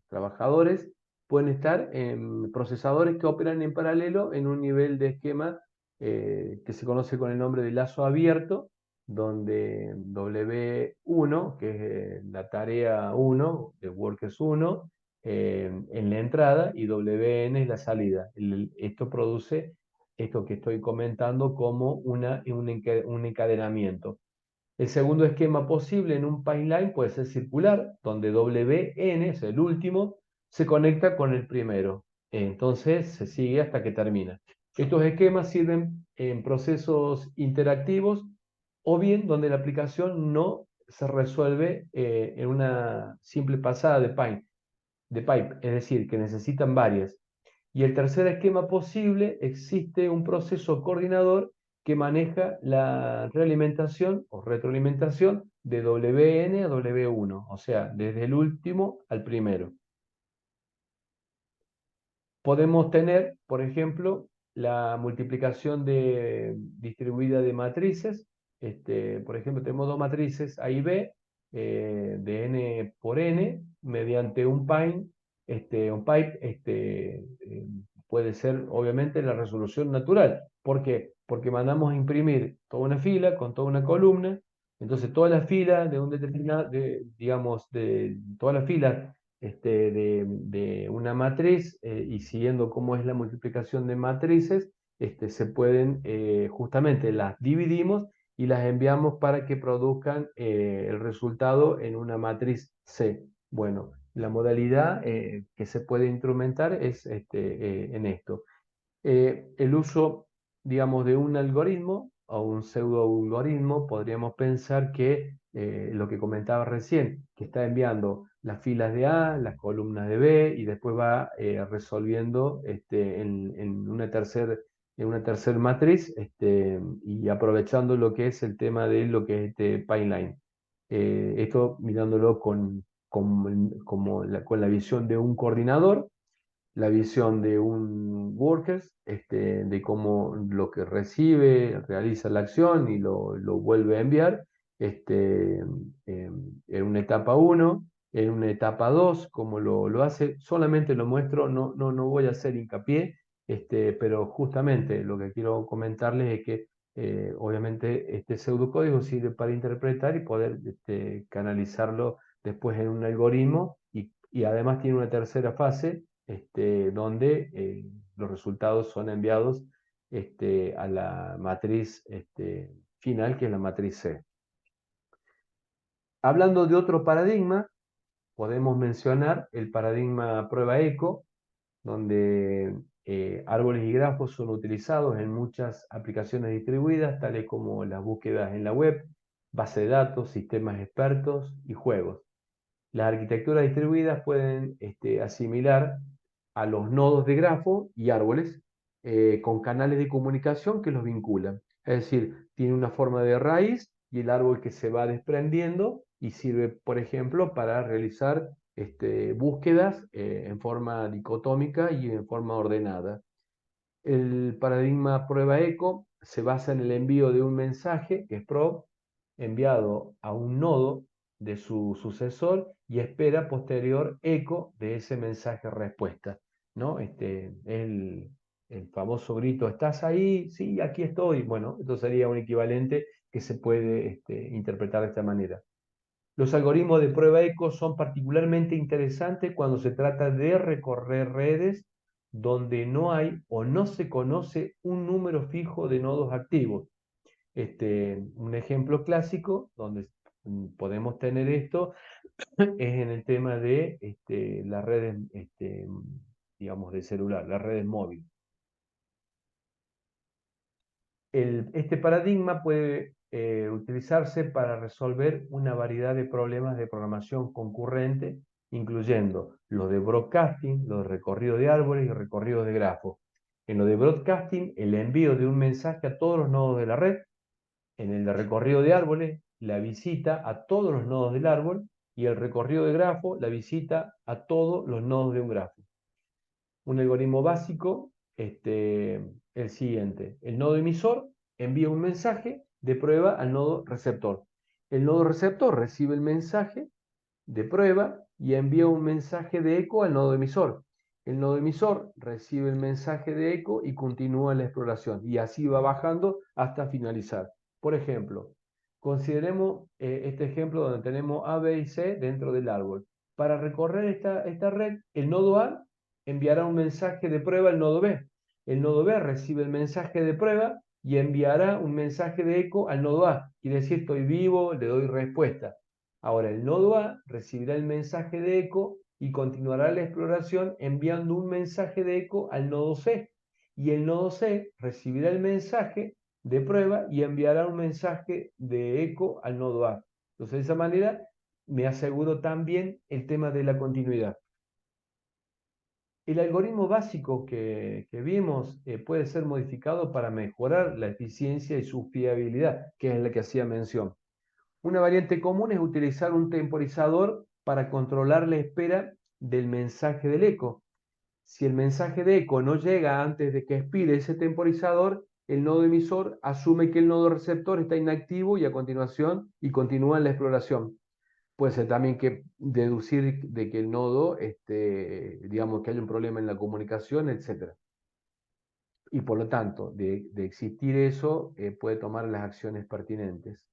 trabajadores, pueden estar en procesadores que operan en paralelo en un nivel de esquema que se conoce con el nombre de lazo abierto, donde W1, que es la tarea 1, de Workers 1, en la entrada y WN es la salida. Esto produce esto que estoy comentando como un encadenamiento. El segundo esquema posible en un pipeline puede ser circular, donde WN, es el último, se conecta con el primero. Entonces se sigue hasta que termina. Estos esquemas sirven en procesos interactivos o bien donde la aplicación no se resuelve en una simple pasada de pipe, es decir, que necesitan varias. Y el tercer esquema posible, existe un proceso coordinador que maneja la realimentación o retroalimentación de WN a W1, o sea, desde el último al primero. Podemos tener, por ejemplo, la multiplicación distribuida de matrices. Por ejemplo, tenemos dos matrices A y B de n por n mediante un pipe puede ser obviamente la resolución natural. ¿Por qué? Porque mandamos a imprimir toda una fila con toda una columna. Entonces, toda la fila de un determinado, digamos, de toda la fila de una matriz y siguiendo cómo es la multiplicación de matrices, se pueden, justamente las dividimos y las enviamos para que produzcan el resultado en una matriz C. Bueno, la modalidad que se puede instrumentar es en esto. El uso, digamos, de un algoritmo o un pseudo algoritmo, podríamos pensar que lo que comentaba recién, que está enviando las filas de A, las columnas de B y después va resolviendo en una tercer matriz y aprovechando lo que es el tema de lo que es este pipeline. Esto mirándolo con la visión de un coordinador, la visión de un workers, de cómo lo que recibe, realiza la acción y lo vuelve a enviar, en una etapa uno, en una etapa 2, como lo hace, solamente lo muestro, no voy a hacer hincapié, pero justamente lo que quiero comentarles es que obviamente este pseudocódigo sirve para interpretar y poder canalizarlo después en un algoritmo y además tiene una tercera fase donde los resultados son enviados a la matriz final, que es la matriz C. Hablando de otro paradigma, podemos mencionar el paradigma prueba-eco, donde árboles y grafos son utilizados en muchas aplicaciones distribuidas, tales como las búsquedas en la web, base de datos, sistemas expertos y juegos. Las arquitecturas distribuidas pueden asimilar a los nodos de grafo y árboles con canales de comunicación que los vinculan. Es decir, tiene una forma de raíz y el árbol que se va desprendiendo y sirve, por ejemplo, para realizar búsquedas en forma dicotómica y en forma ordenada. El paradigma prueba-eco se basa en el envío de un mensaje, que es prob, enviado a un nodo de su sucesor y espera posterior eco de ese mensaje respuesta, ¿no? El famoso grito, ¿estás ahí? Sí, aquí estoy. Bueno, esto sería un equivalente que se puede interpretar de esta manera. Los algoritmos de prueba eco son particularmente interesantes cuando se trata de recorrer redes donde no hay o no se conoce un número fijo de nodos activos. Un ejemplo clásico donde podemos tener esto es en el tema de las redes, digamos, de celular, las redes móviles. Este paradigma puede utilizarse para resolver una variedad de problemas de programación concurrente, incluyendo los de broadcasting, los de recorrido de árboles y recorrido de grafos. En lo de broadcasting, el envío de un mensaje a todos los nodos de la red. En el de recorrido de árboles, la visita a todos los nodos del árbol. Y el recorrido de grafo, la visita a todos los nodos de un grafo. Un algoritmo básico, el siguiente. El nodo emisor envía un mensaje de prueba al nodo receptor. El nodo receptor recibe el mensaje de prueba y envía un mensaje de eco al nodo emisor. El nodo emisor recibe el mensaje de eco y continúa la exploración. Y así va bajando hasta finalizar. Por ejemplo, consideremos este ejemplo donde tenemos A, B y C dentro del árbol. Para recorrer esta red, el nodo A enviará un mensaje de prueba al nodo B. El nodo B recibe el mensaje de prueba y enviará un mensaje de eco al nodo A. Quiere decir, estoy vivo, le doy respuesta. Ahora, el nodo A recibirá el mensaje de eco y continuará la exploración enviando un mensaje de eco al nodo C. Y el nodo C recibirá el mensaje de prueba y enviará un mensaje de eco al nodo A. Entonces, de esa manera me aseguro también el tema de la continuidad. El algoritmo básico que vimos puede ser modificado para mejorar la eficiencia y su fiabilidad, que es la que hacía mención. Una variante común es utilizar un temporizador para controlar la espera del mensaje del eco. Si el mensaje de eco no llega antes de que expire ese temporizador, el nodo emisor asume que el nodo receptor está inactivo y a continuación continúa en la exploración. Puede ser también que deducir de que el nodo, digamos que hay un problema en la comunicación, etc. Y por lo tanto, de existir eso, puede tomar las acciones pertinentes.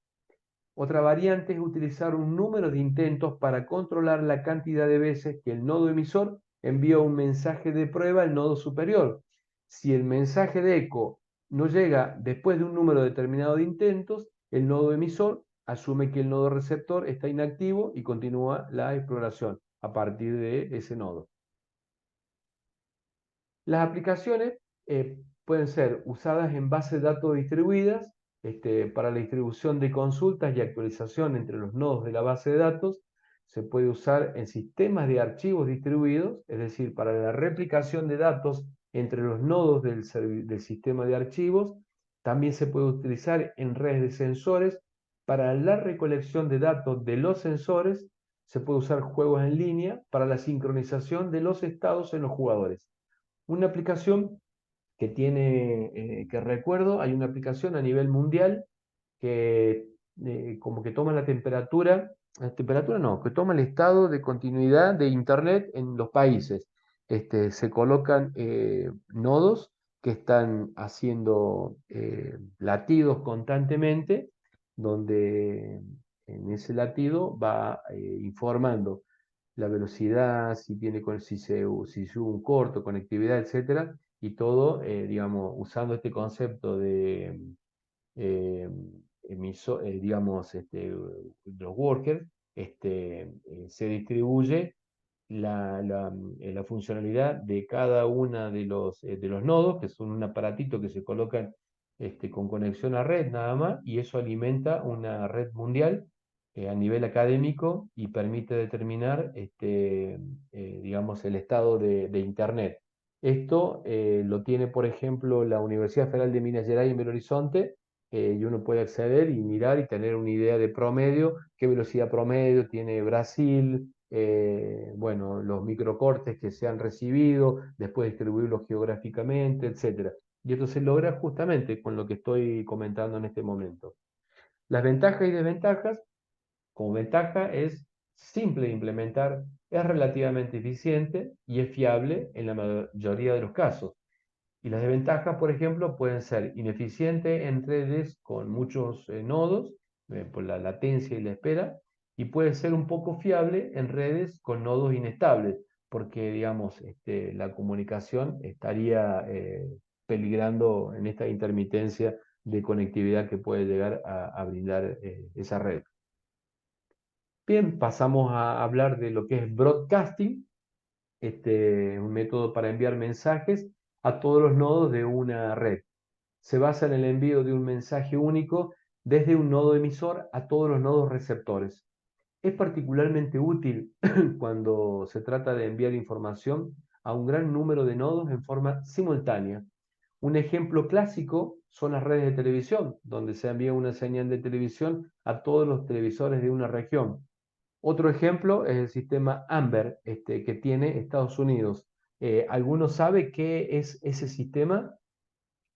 Otra variante es utilizar un número de intentos para controlar la cantidad de veces que el nodo emisor envía un mensaje de prueba al nodo superior. Si el mensaje de eco no llega después de un número determinado de intentos, el nodo emisor asume que el nodo receptor está inactivo y continúa la exploración a partir de ese nodo. Las aplicaciones pueden ser usadas en bases de datos distribuidas para la distribución de consultas y actualización entre los nodos de la base de datos. Se puede usar en sistemas de archivos distribuidos, es decir, para la replicación de datos entre los nodos del sistema de archivos. También se puede utilizar en redes de sensores para la recolección de datos de los sensores se puede usar juegos en línea para la sincronización de los estados en los jugadores. Una aplicación que tiene, que recuerdo, hay una aplicación a nivel mundial que como que toma la temperatura no, que toma el estado de continuidad de Internet en los países. Se colocan nodos que están haciendo latidos constantemente, donde en ese latido va informando la velocidad, si tiene, si hubo un corto, conectividad, etcétera, y todo, digamos, usando este concepto de eh, digamos, los workers, se distribuye la funcionalidad de cada una de los nodos, que son un aparatito que se colocan con conexión a red nada más, y eso alimenta una red mundial a nivel académico y permite determinar, digamos, el estado de Internet. Esto lo tiene, por ejemplo, la Universidad Federal de Minas Gerais en Belo Horizonte, y uno puede acceder y mirar y tener una idea de promedio, qué velocidad promedio tiene Brasil, bueno, los microcortes que se han recibido, después distribuirlos geográficamente, etcétera. Y esto se logra justamente con lo que estoy comentando en este momento. Las ventajas y desventajas, como ventaja es simple de implementar, es relativamente eficiente y es fiable en la mayoría de los casos. Y las desventajas, por ejemplo, pueden ser ineficiente en redes con muchos nodos, por la latencia y la espera, y puede ser un poco fiable en redes con nodos inestables, porque, digamos, la comunicación estaría peligrando en esta intermitencia de conectividad que puede llegar a brindar esa red. Bien, pasamos a hablar de lo que es broadcasting, un método para enviar mensajes a todos los nodos de una red. Se basa en el envío de un mensaje único desde un nodo emisor a todos los nodos receptores. Es particularmente útil cuando se trata de enviar información a un gran número de nodos en forma simultánea. Un ejemplo clásico son las redes de televisión, donde se envía una señal de televisión a todos los televisores de una región. Otro ejemplo es el sistema AMBER, que tiene Estados Unidos. ¿Alguno sabe qué es ese sistema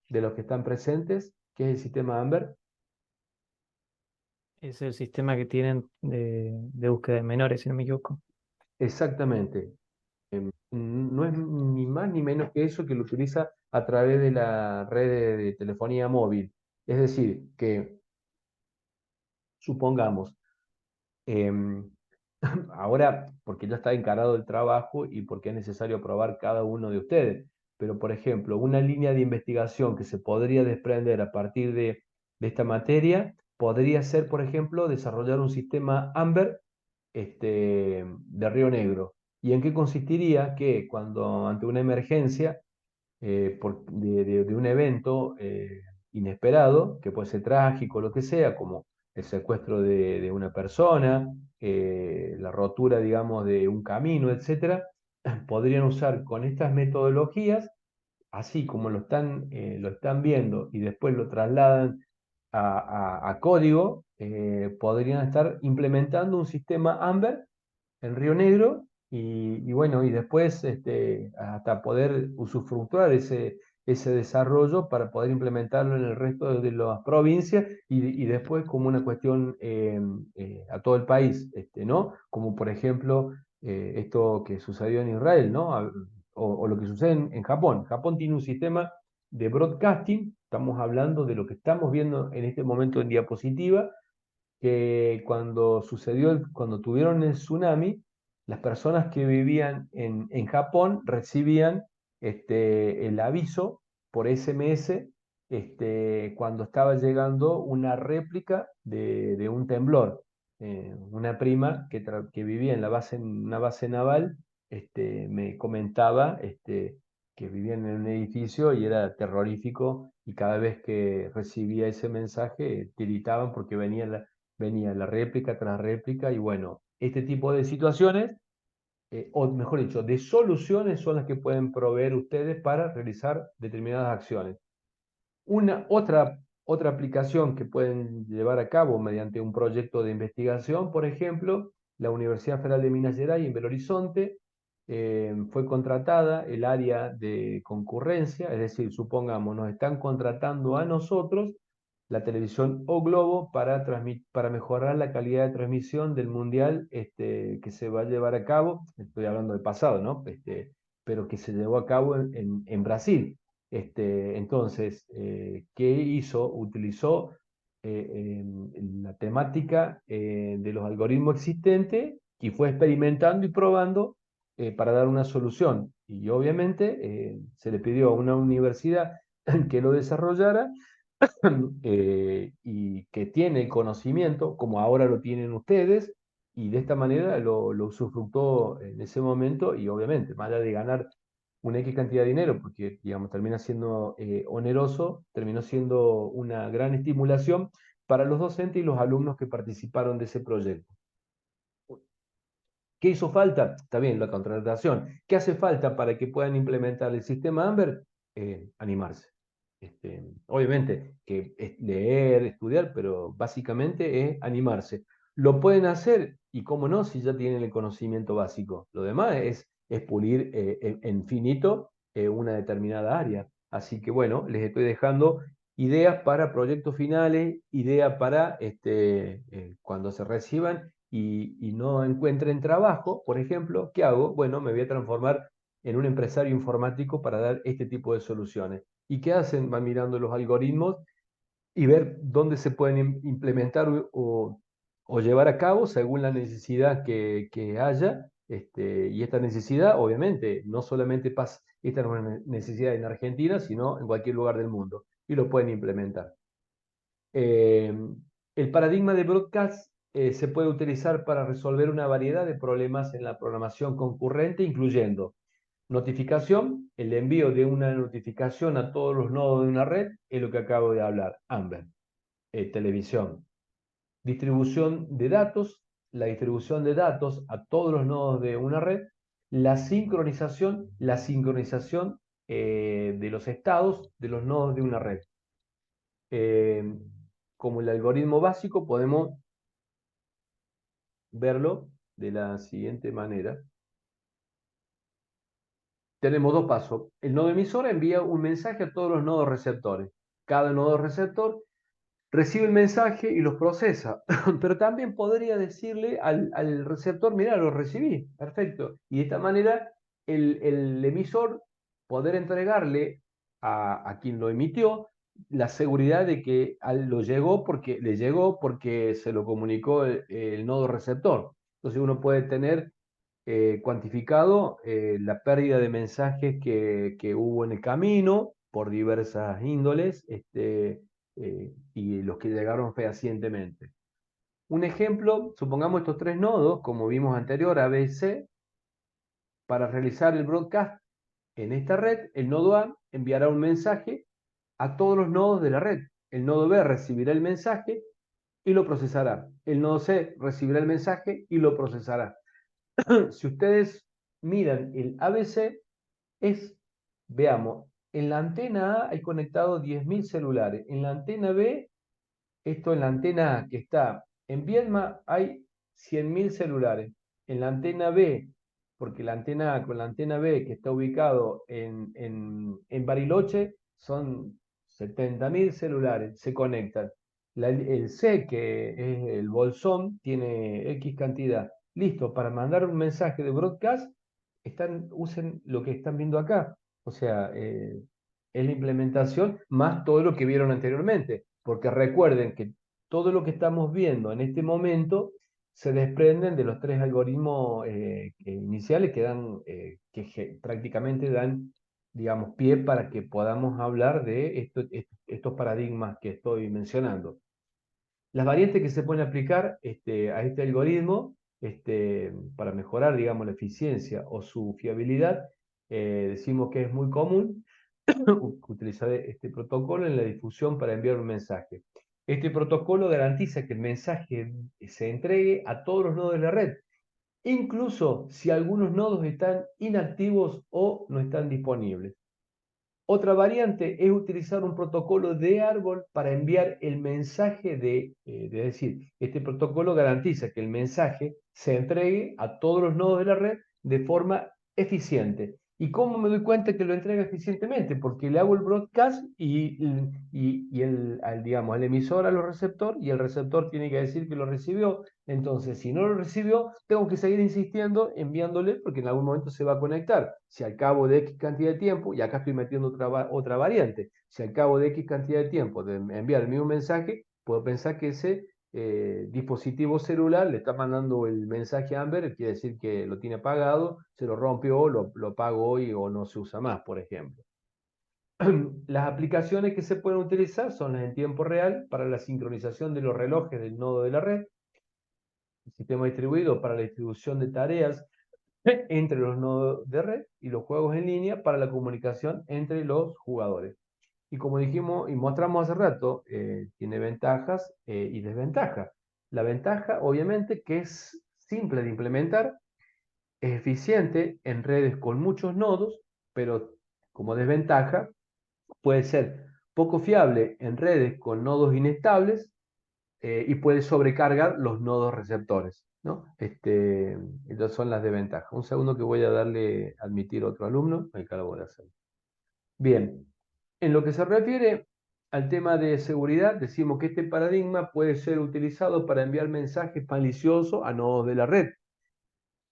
de los que están presentes? ¿Qué es el sistema AMBER? Es el sistema que tienen de búsqueda de menores, si no me equivoco. Exactamente. No es ni más ni menos que eso, que lo utiliza a través de la red de telefonía móvil. Es decir, que supongamos, em, ahora, porque ya está encarado el trabajo y porque es necesario aprobar cada uno de ustedes, pero por ejemplo, una línea de investigación que se podría desprender a partir de esta materia podría ser, por ejemplo, desarrollar un sistema AMBER de Río Negro. ¿Y en qué consistiría? Que cuando ante una emergencia de un evento inesperado, que puede ser trágico, lo que sea, como el secuestro de una persona, la rotura, digamos, de un camino, etcétera, podrían usar con estas metodologías, así como lo están viendo y después lo trasladan a código, podrían estar implementando un sistema AMBER en Río Negro y bueno, y después hasta poder usufructuar ese desarrollo para poder implementarlo en el resto de las provincias y después como una cuestión a todo el país, ¿no? Como por ejemplo esto que sucedió en Israel, ¿no? O lo que sucede en Japón. Japón tiene un sistema de broadcasting, estamos hablando de lo que estamos viendo en este momento en diapositiva, que cuando cuando tuvieron el tsunami, las personas que vivían en Japón recibían el aviso por SMS cuando estaba llegando una réplica de un temblor. Una prima que vivía en en una base naval me comentaba que vivían en un edificio y era terrorífico y cada vez que recibía ese mensaje tiritaban porque venía la réplica tras réplica y bueno, este tipo de situaciones, o mejor dicho, de soluciones son las que pueden proveer ustedes para realizar determinadas acciones. Otra aplicación que pueden llevar a cabo mediante un proyecto de investigación, por ejemplo, la Universidad Federal de Minas Gerais en Belo Horizonte. Fue contratada el área de concurrencia, es decir, supongamos, nos están contratando a nosotros, la televisión O Globo, para mejorar la calidad de transmisión del Mundial que se va a llevar a cabo, estoy hablando del pasado, ¿no? Pero que se llevó a cabo en Brasil. Entonces, ¿qué hizo? Utilizó la temática de los algoritmos existentes y fue experimentando y probando para dar una solución. Y obviamente se le pidió a una universidad que lo desarrollara y que tiene el conocimiento, como ahora lo tienen ustedes, y de esta manera lo usufructó en ese momento y obviamente, más allá de ganar una X cantidad de dinero, porque digamos termina siendo oneroso, terminó siendo una gran estimulación para los docentes y los alumnos que participaron de ese proyecto. ¿Qué hizo falta? Está bien, la contratación. ¿Qué hace falta para que puedan implementar el sistema AMBER? Animarse. Obviamente que es leer, estudiar, pero básicamente es animarse. Lo pueden hacer y cómo no, si ya tienen el conocimiento básico. Lo demás es pulir en finito una determinada área. Así que bueno, les estoy dejando ideas para proyectos finales, ideas para cuando se reciban y no encuentren trabajo, por ejemplo, ¿qué hago? Bueno, me voy a transformar en un empresario informático para dar este tipo de soluciones. ¿Y qué hacen? Van mirando los algoritmos y ver dónde se pueden implementar o llevar a cabo según la necesidad que haya. Y esta necesidad, obviamente, no solamente pasa, esta es una necesidad en Argentina, sino en cualquier lugar del mundo, y lo pueden implementar. Eh, el paradigma de broadcast se puede utilizar para resolver una variedad de problemas en la programación concurrente, incluyendo notificación, el envío de una notificación a todos los nodos de una red, es lo que acabo de hablar, Amber, televisión. Distribución de datos, la distribución de datos a todos los nodos de una red, la sincronización de los estados de los nodos de una red. Eh, como el algoritmo básico, podemos verlo de la siguiente manera. Tenemos dos pasos. El nodo emisor envía un mensaje a todos los nodos receptores. Cada nodo receptor recibe el mensaje y los procesa. Pero también podría decirle al receptor, mira, lo recibí, perfecto. Y de esta manera el emisor poder entregarle a quien lo emitió la seguridad de que le llegó porque se lo comunicó el nodo receptor. Entonces uno puede tener cuantificado la pérdida de mensajes que hubo en el camino por diversas índoles y los que llegaron fehacientemente. Un ejemplo, supongamos estos tres nodos, como vimos anterior, A, B y C, para realizar el broadcast en esta red, el nodo A enviará un mensaje a todos los nodos de la red. El nodo B recibirá el mensaje y lo procesará. El nodo C recibirá el mensaje y lo procesará. Si ustedes miran el ABC, veamos, en la antena A hay conectados 10.000 celulares. En la antena B, esto en la antena A que está en Viedma, hay 100.000 celulares. En la antena B, porque la antena A con la antena B que está ubicado en Bariloche, son 70.000 celulares, se conectan. El C, que es el bolsón, tiene X cantidad. Listo, para mandar un mensaje de broadcast, usen lo que están viendo acá. O sea, es la implementación más todo lo que vieron anteriormente. Porque recuerden que todo lo que estamos viendo en este momento se desprenden de los tres algoritmos iniciales que prácticamente dan, digamos, pie para que podamos hablar de estos paradigmas que estoy mencionando. Las variantes que se pueden aplicar a este algoritmo para mejorar, digamos, la eficiencia o su fiabilidad, decimos que es muy común utilizar este protocolo en la difusión para enviar un mensaje. Este protocolo garantiza que el mensaje se entregue a todos los nodos de la red, incluso si algunos nodos están inactivos o no están disponibles. Otra variante es utilizar un protocolo de árbol para enviar el mensaje de decir, este protocolo garantiza que el mensaje se entregue a todos los nodos de la red de forma eficiente. ¿Y cómo me doy cuenta que lo entrega eficientemente? Porque le hago el broadcast y digamos, el emisor a los receptor y el receptor tiene que decir que lo recibió. Entonces, si no lo recibió, tengo que seguir insistiendo, enviándole, porque en algún momento se va a conectar. Si al cabo de X cantidad de tiempo, y acá estoy metiendo otra variante, si al cabo de X cantidad de tiempo de enviar el mismo mensaje, puedo pensar que ese dispositivo celular le está mandando el mensaje a Amber, quiere decir que lo tiene apagado, se lo rompió, lo pago hoy o no se usa más, por ejemplo. Las aplicaciones que se pueden utilizar son las en tiempo real para la sincronización de los relojes del nodo de la red, el sistema distribuido para la distribución de tareas entre los nodos de red y los juegos en línea para la comunicación entre los jugadores. Y como dijimos y mostramos hace rato, tiene ventajas y desventajas. La ventaja, obviamente, que es simple de implementar, es eficiente en redes con muchos nodos, pero como desventaja, puede ser poco fiable en redes con nodos inestables y puede sobrecargar los nodos receptores, ¿no? Estas son las desventajas. Un segundo que voy a darle a admitir otro alumno, acá lo voy a hacer. Bien, en lo que se refiere al tema de seguridad, decimos que este paradigma puede ser utilizado para enviar mensajes maliciosos a nodos de la red.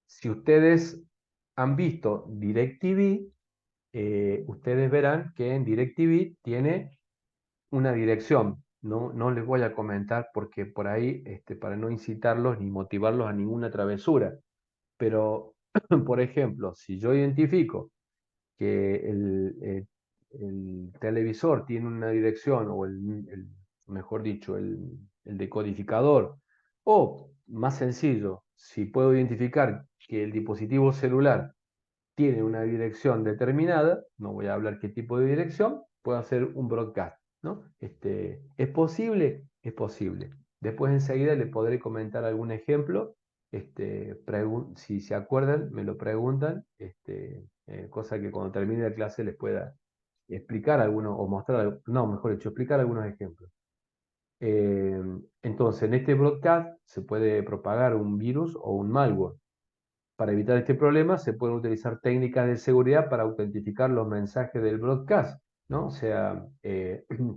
Si ustedes han visto DirecTV, ustedes verán que en DirecTV tiene una dirección. No les voy a comentar porque por ahí, para no incitarlos ni motivarlos a ninguna travesura. Pero, por ejemplo, si yo identifico que el televisor tiene una dirección o mejor dicho, el decodificador, o más sencillo, si puedo identificar que el dispositivo celular tiene una dirección determinada, no voy a hablar qué tipo de dirección, puedo hacer un broadcast, ¿no? ¿Es posible? Es posible. Después enseguida le podré comentar algún ejemplo. Si se acuerdan, me lo preguntan, cosa que cuando termine la clase les pueda explicar algunos, o mostrar, no, mejor dicho, explicar algunos ejemplos. Eh, entonces, en este broadcast se puede propagar un virus o un malware. Para evitar este problema, se pueden utilizar técnicas de seguridad para autentificar los mensajes del broadcast, ¿no? O sea,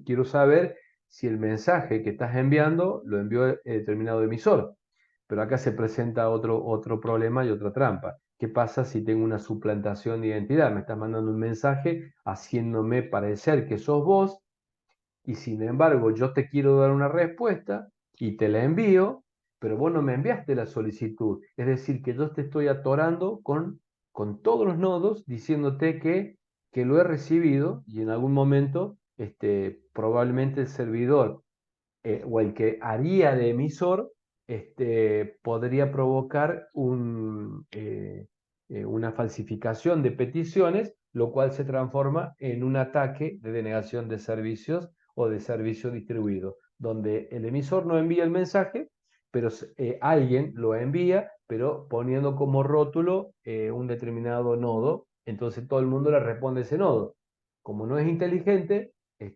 quiero saber si el mensaje que estás enviando lo envió determinado emisor. Pero acá se presenta otro problema y otra trampa. ¿Qué pasa si tengo una suplantación de identidad? Me estás mandando un mensaje haciéndome parecer que sos vos y sin embargo yo te quiero dar una respuesta y te la envío, pero vos no me enviaste la solicitud. Es decir, que yo te estoy atorando con todos los nodos diciéndote que lo he recibido y en algún momento probablemente el servidor o el que haría de emisor podría provocar una falsificación de peticiones, lo cual se transforma en un ataque de denegación de servicios o de servicio distribuido, donde el emisor no envía el mensaje, pero alguien lo envía, pero poniendo como rótulo un determinado nodo, entonces todo el mundo le responde ese nodo. Como no es inteligente,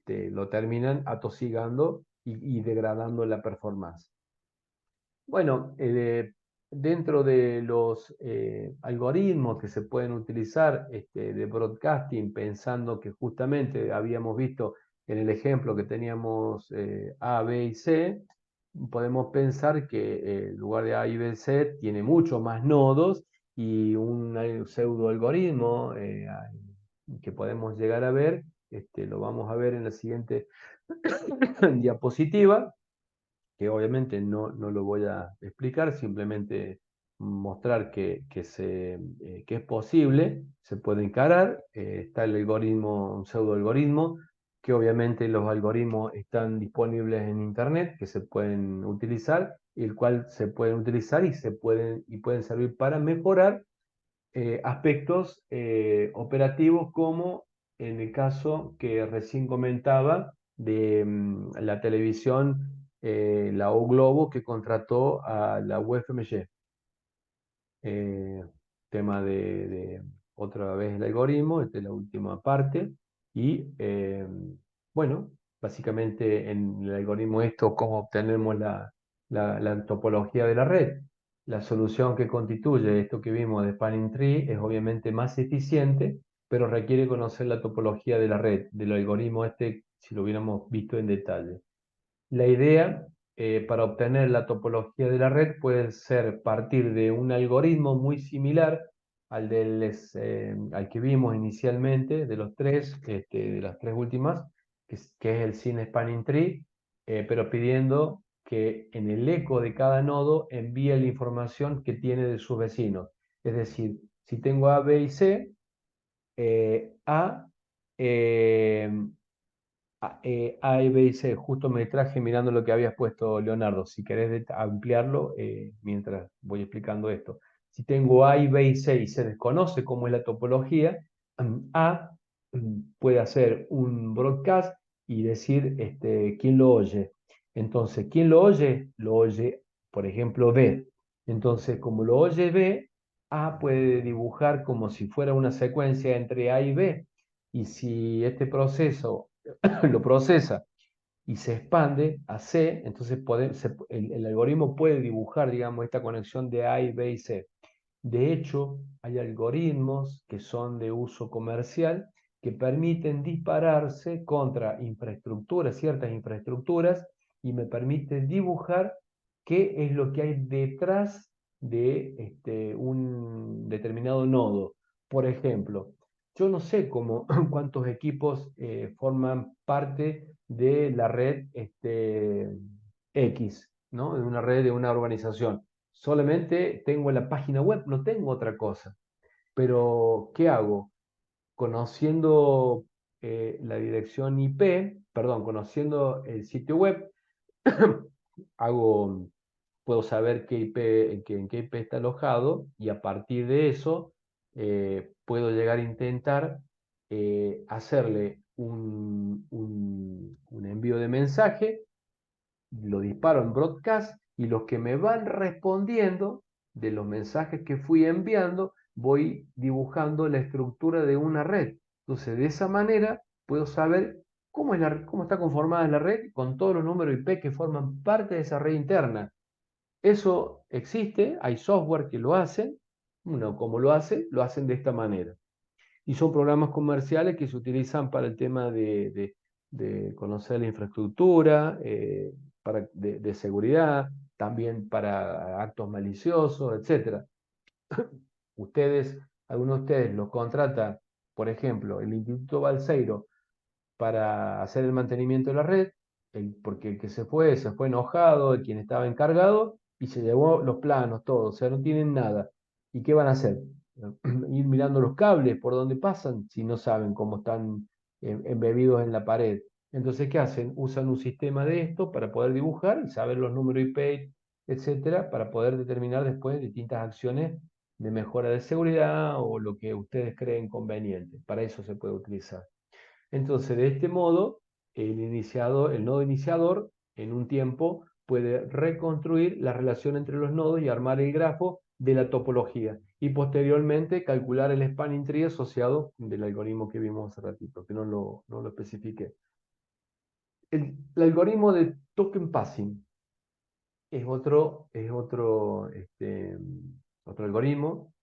lo terminan atosigando y degradando la performance. Bueno, dentro de los algoritmos que se pueden utilizar de broadcasting, pensando que justamente habíamos visto en el ejemplo que teníamos A, B y C, podemos pensar que en lugar de A y B, C tiene mucho más nodos y un pseudo algoritmo que podemos llegar a ver, lo vamos a ver en la siguiente diapositiva, que obviamente no lo voy a explicar, simplemente mostrar que es posible, se puede encarar, está el algoritmo, un pseudo algoritmo, que obviamente los algoritmos están disponibles en internet, que se pueden utilizar, el cual se pueden utilizar y pueden servir para mejorar aspectos operativos como en el caso que recién comentaba de la televisión, la O Globo, que contrató a la UFMG. Eh, tema de otra vez el algoritmo, esta es la última parte. Y bueno, básicamente en el algoritmo esto, cómo obtenemos la topología de la red. La solución que constituye esto que vimos de Spanning Tree es obviamente más eficiente, pero requiere conocer la topología de la red, del algoritmo este, si lo hubiéramos visto en detalle. La idea para obtener la topología de la red puede ser partir de un algoritmo muy similar al que vimos inicialmente, de los tres, de las tres últimas, que es el Sin Spanning Tree, pero pidiendo que en el eco de cada nodo envíe la información que tiene de sus vecinos. Es decir, si tengo A, B y C, A eh, A, B y C, justo me traje mirando lo que habías puesto, Leonardo. Si querés ampliarlo mientras voy explicando esto. Si tengo A y B y C y se desconoce cómo es la topología, A puede hacer un broadcast y decir quién lo oye. Entonces, ¿quién lo oye? Lo oye, por ejemplo, B. Entonces, como lo oye B, A puede dibujar como si fuera una secuencia entre A y B. Y si este proceso lo procesa y se expande a C, entonces el algoritmo puede dibujar, digamos, esta conexión de A y B y C. De hecho, hay algoritmos que son de uso comercial que permiten dispararse contra infraestructuras, ciertas infraestructuras, y me permite dibujar qué es lo que hay detrás de un determinado nodo. Por ejemplo, yo no sé cuántos equipos forman parte de la red X, ¿no? De una red de una organización. Solamente tengo la página web, no tengo otra cosa. Pero, ¿qué hago? Conociendo la dirección IP, perdón, conociendo el sitio web, hago, puedo saber qué IP, en qué IP está alojado y a partir de eso puedo llegar a intentar hacerle un envío de mensaje, lo disparo en broadcast y los que me van respondiendo de los mensajes que fui enviando, voy dibujando la estructura de una red. Entonces, de esa manera puedo saber cómo está conformada la red con todos los números IP que forman parte de esa red interna. Eso existe, hay software que lo hacen. Uno, como lo hacen de esta manera. Y son programas comerciales que se utilizan para el tema de conocer la infraestructura, de seguridad, también para actos maliciosos, etcétera. Ustedes, algunos de ustedes los contrata, por ejemplo, el Instituto Balseiro para hacer el mantenimiento de la red, porque el que se fue enojado, el quien estaba encargado, y se llevó los planos, todo, o sea, no tienen nada. ¿Y qué van a hacer? Ir mirando los cables por donde pasan, si no saben cómo están embebidos en la pared. Entonces, ¿qué hacen? Usan un sistema de esto para poder dibujar y saber los números IP, etcétera, para poder determinar después distintas acciones de mejora de seguridad o lo que ustedes creen conveniente. Para eso se puede utilizar. Entonces, de este modo, el nodo iniciador, en un tiempo, puede reconstruir la relación entre los nodos y armar el grafo de la topología. Y posteriormente calcular el spanning tree asociado del algoritmo que vimos hace ratito, que no lo especifiqué. El algoritmo de token passing es otro algoritmo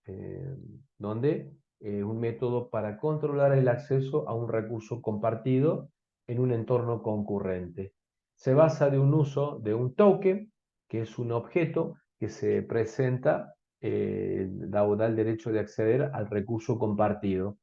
donde es un método para controlar el acceso a un recurso compartido en un entorno concurrente. Se basa de un uso de un token, que es un objeto que se presenta, da el derecho de acceder al recurso compartido.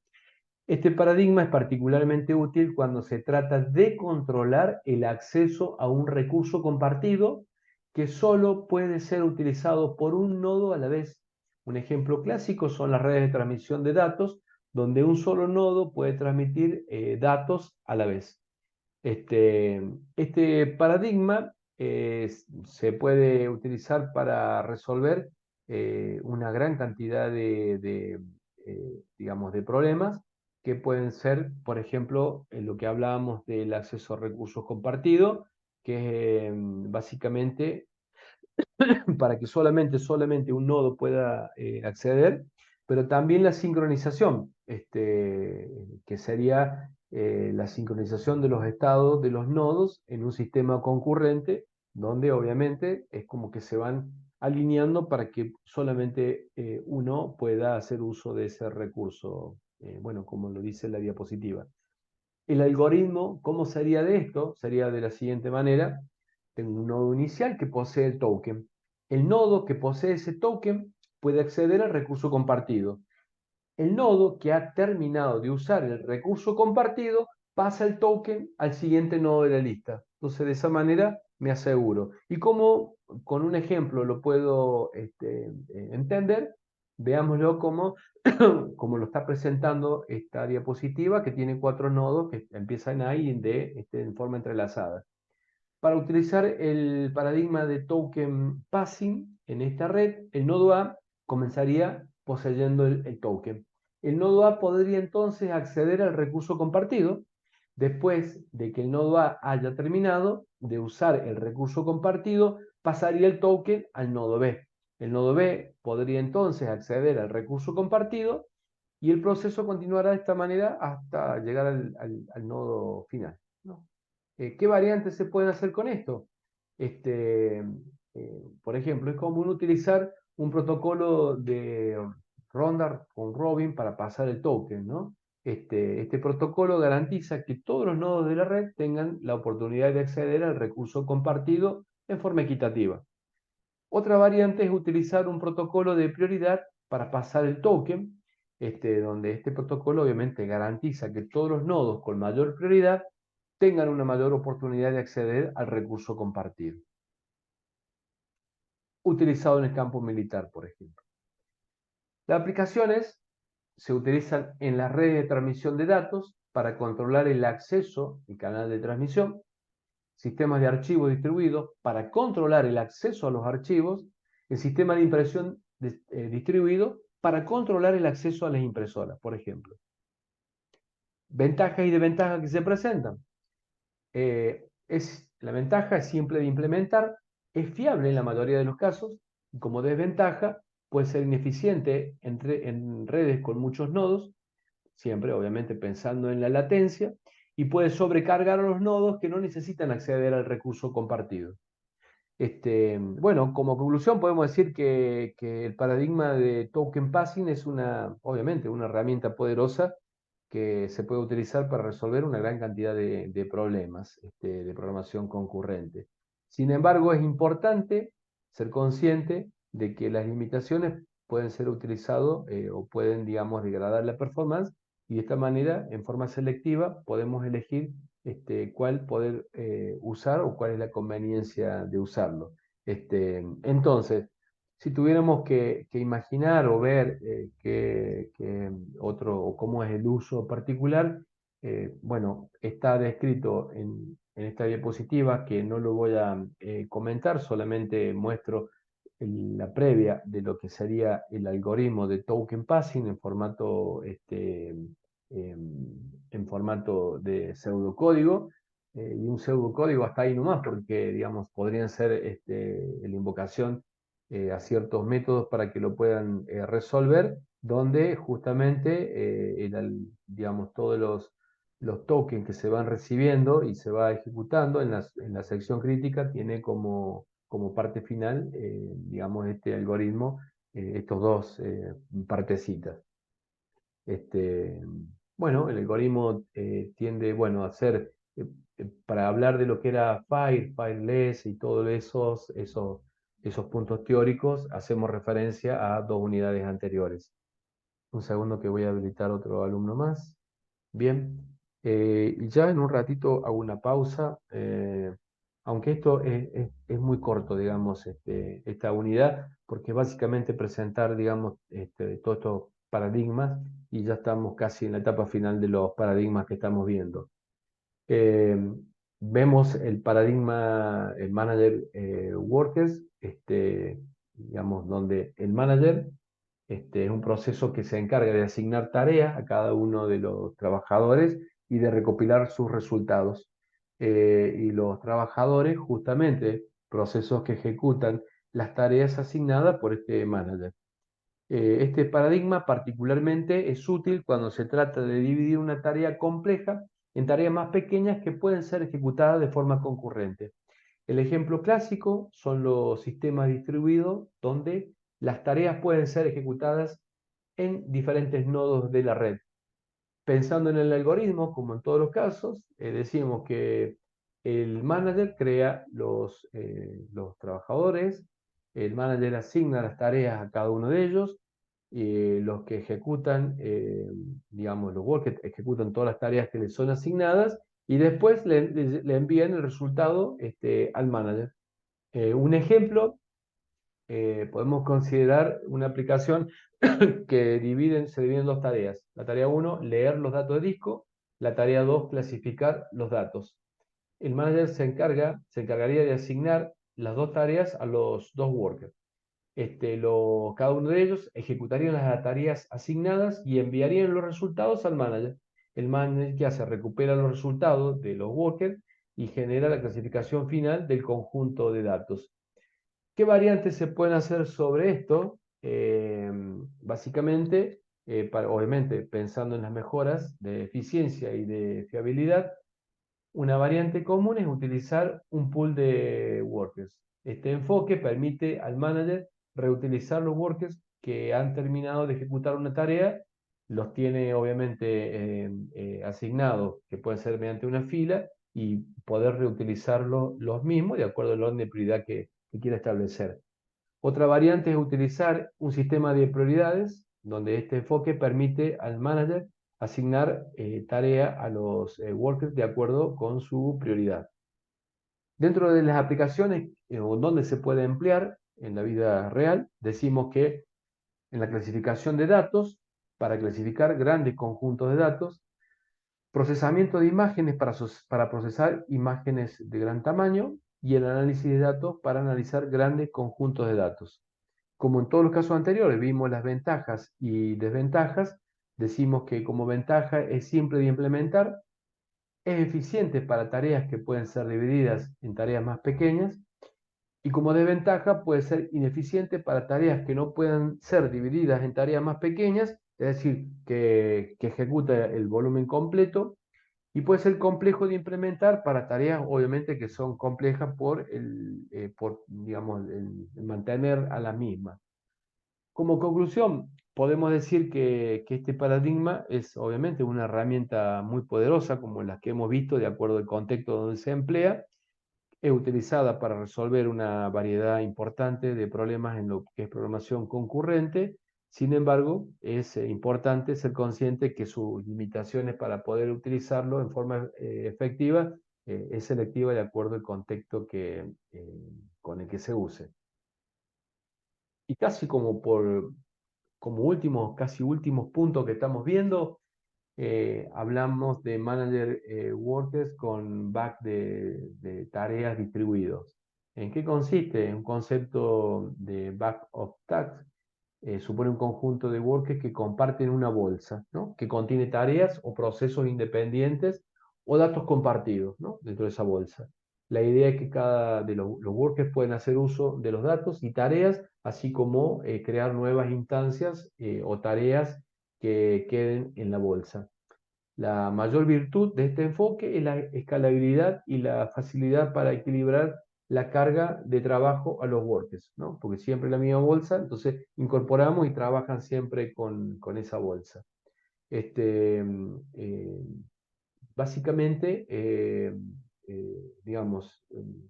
Este paradigma es particularmente útil cuando se trata de controlar el acceso a un recurso compartido que solo puede ser utilizado por un nodo a la vez. Un ejemplo clásico son las redes de transmisión de datos, donde un solo nodo puede transmitir datos a la vez. Este paradigma se puede utilizar para resolver una gran cantidad digamos, de problemas que pueden ser, por ejemplo, en lo que hablábamos del acceso a recursos compartidos, que es básicamente para que solamente un nodo pueda acceder, pero también la sincronización, que sería la sincronización de los estados de los nodos en un sistema concurrente, donde obviamente es como que se van alineando para que solamente uno pueda hacer uso de ese recurso, bueno, como lo dice la diapositiva. El algoritmo, ¿cómo sería de esto? Sería de la siguiente manera. Tengo un nodo inicial que posee el token. El nodo que posee ese token puede acceder al recurso compartido. El nodo que ha terminado de usar el recurso compartido pasa el token al siguiente nodo de la lista. Entonces, de esa manera me aseguro. Y como con un ejemplo lo puedo entender, veámoslo como lo está presentando esta diapositiva, que tiene 4 nodos que empiezan ahí en forma entrelazada. Para utilizar el paradigma de token passing en esta red, el nodo A comenzaría poseyendo el token. El nodo A podría entonces acceder al recurso compartido después de que el nodo A haya terminado de usar el recurso compartido, pasaría el token al nodo B. El nodo B podría entonces acceder al recurso compartido y el proceso continuará de esta manera hasta llegar al nodo final, ¿no? ¿Qué variantes se pueden hacer con esto? Por ejemplo, es común utilizar un protocolo de ronda con Robin para pasar el token, ¿no? Este protocolo garantiza que todos los nodos de la red tengan la oportunidad de acceder al recurso compartido en forma equitativa. Otra variante es utilizar un protocolo de prioridad para pasar el token, donde este protocolo obviamente garantiza que todos los nodos con mayor prioridad tengan una mayor oportunidad de acceder al recurso compartido. Utilizado en el campo militar, por ejemplo. Las aplicaciones se utilizan en las redes de transmisión de datos para controlar el acceso al canal de transmisión, sistemas de archivos distribuidos para controlar el acceso a los archivos, el sistema de impresión distribuido para controlar el acceso a las impresoras, por ejemplo. Ventajas y desventajas que se presentan. La ventaja es simple de implementar, es fiable en la mayoría de los casos, y como desventaja puede ser ineficiente en redes con muchos nodos, siempre obviamente pensando en la latencia, y puede sobrecargar a los nodos que no necesitan acceder al recurso compartido. Bueno, como conclusión podemos decir que el paradigma de token passing es obviamente una herramienta poderosa que se puede utilizar para resolver una gran cantidad de problemas de programación concurrente. Sin embargo, es importante ser consciente de que las limitaciones pueden ser utilizadas o pueden, digamos, degradar la performance y de esta manera, en forma selectiva, podemos elegir cuál poder usar o cuál es la conveniencia de usarlo. Entonces, si tuviéramos que imaginar o ver otro o cómo es el uso particular, bueno, está descrito en esta diapositiva que no lo voy a comentar, solamente muestro la previa de lo que sería el algoritmo de token passing en formato de pseudocódigo, y un pseudocódigo hasta ahí nomás, porque digamos, podrían ser la invocación a ciertos métodos para que lo puedan resolver, donde justamente digamos, todos los tokens que se van recibiendo y se va ejecutando en la sección crítica tiene como parte final, digamos, este algoritmo, estos dos partecitas. Este, bueno, el algoritmo tiende, bueno, a ser, para hablar de lo que era Fireless y todos esos puntos teóricos, hacemos referencia a 2 unidades anteriores. Un segundo que voy a habilitar otro alumno más. Bien, y ya en un ratito hago una pausa, aunque esto es muy corto, digamos, esta unidad, porque básicamente presentar, digamos, todos estos paradigmas y ya estamos casi en la etapa final de los paradigmas que estamos viendo. Eh, Vemos el paradigma, el manager workers, digamos, donde el manager es un proceso que se encarga de asignar tareas a cada uno de los trabajadores y de recopilar sus resultados. Y los trabajadores, justamente, procesos que ejecutan las tareas asignadas por este manager. Este paradigma particularmente es útil cuando se trata de dividir una tarea compleja en tareas más pequeñas que pueden ser ejecutadas de forma concurrente. El ejemplo clásico son los sistemas distribuidos donde las tareas pueden ser ejecutadas en diferentes nodos de la red. Pensando en el algoritmo, como en todos los casos, decimos que el manager crea los trabajadores, el manager asigna las tareas a cada uno de ellos, los que ejecutan, digamos, los workers ejecutan todas las tareas que les son asignadas y después le envían el resultado al manager. Un ejemplo, podemos considerar una aplicación que se divide en dos tareas. La tarea 1, leer los datos de disco. La tarea 2, clasificar los datos. El manager se encargaría de asignar las dos tareas a los dos workers. Cada uno de ellos ejecutarían las tareas asignadas y enviarían los resultados al manager. El manager, ¿qué hace? Recupera los resultados de los workers y genera la clasificación final del conjunto de datos. ¿Qué variantes se pueden hacer sobre esto? Básicamente, obviamente pensando en las mejoras de eficiencia y de fiabilidad, una variante común es utilizar un pool de workers. Este enfoque permite al manager reutilizar los workers que han terminado de ejecutar una tarea, los tiene obviamente asignados, que puede ser mediante una fila, y poder reutilizarlos los mismos de acuerdo al orden de prioridad que quiera establecer. Otra variante es utilizar un sistema de prioridades, donde este enfoque permite al manager asignar tarea a los workers de acuerdo con su prioridad. Dentro de las aplicaciones donde se puede emplear en la vida real, decimos que en la clasificación de datos, para clasificar grandes conjuntos de datos, procesamiento de imágenes para procesar imágenes de gran tamaño y el análisis de datos para analizar grandes conjuntos de datos. Como en todos los casos anteriores, vimos las ventajas y desventajas. Decimos que como ventaja es simple de implementar, es eficiente para tareas que pueden ser divididas en tareas más pequeñas y como desventaja puede ser ineficiente para tareas que no puedan ser divididas en tareas más pequeñas, es decir, que ejecuta el volumen completo y puede ser complejo de implementar para tareas obviamente que son complejas por digamos, el mantener a la misma. Como conclusión, podemos decir que este paradigma es obviamente una herramienta muy poderosa, como las que hemos visto de acuerdo al contexto donde se emplea. Es utilizada para resolver una variedad importante de problemas en lo que es programación concurrente. Sin embargo, es importante ser consciente que sus limitaciones para poder utilizarlo en forma efectiva es selectiva de acuerdo al contexto con el que se use. Y casi como casi últimos puntos que estamos viendo, hablamos de manager workers con back de tareas distribuidos. ¿En qué consiste? Un concepto de back of tasks supone un conjunto de workers que comparten una bolsa, ¿no? Que contiene tareas o procesos independientes o datos compartidos, ¿no? Dentro de esa bolsa. La idea es que cada de los workers pueden hacer uso de los datos y tareas, así como crear nuevas instancias o tareas que queden en la bolsa. La mayor virtud de este enfoque es la escalabilidad y la facilidad para equilibrar la carga de trabajo a los workers, ¿no? Porque siempre la misma bolsa, entonces incorporamos y trabajan siempre con esa bolsa. Este, eh, Básicamente, digamos,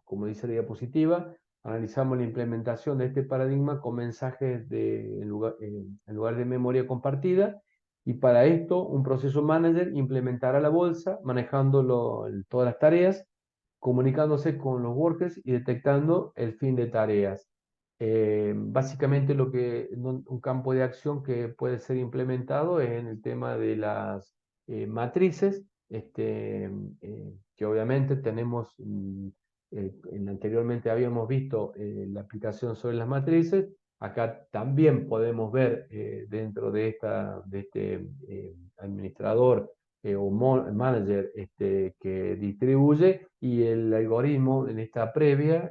como dice la diapositiva, analizamos la implementación de este paradigma con mensajes en lugar de memoria compartida, y para esto un proceso manager implementará la bolsa manejando todas las tareas, comunicándose con los workers y detectando el fin de tareas. Básicamente un campo de acción que puede ser implementado es en el tema de las matrices, que obviamente tenemos, anteriormente habíamos visto la aplicación sobre las matrices. Acá también podemos ver dentro de este administrador o manager que distribuye, y el algoritmo en esta previa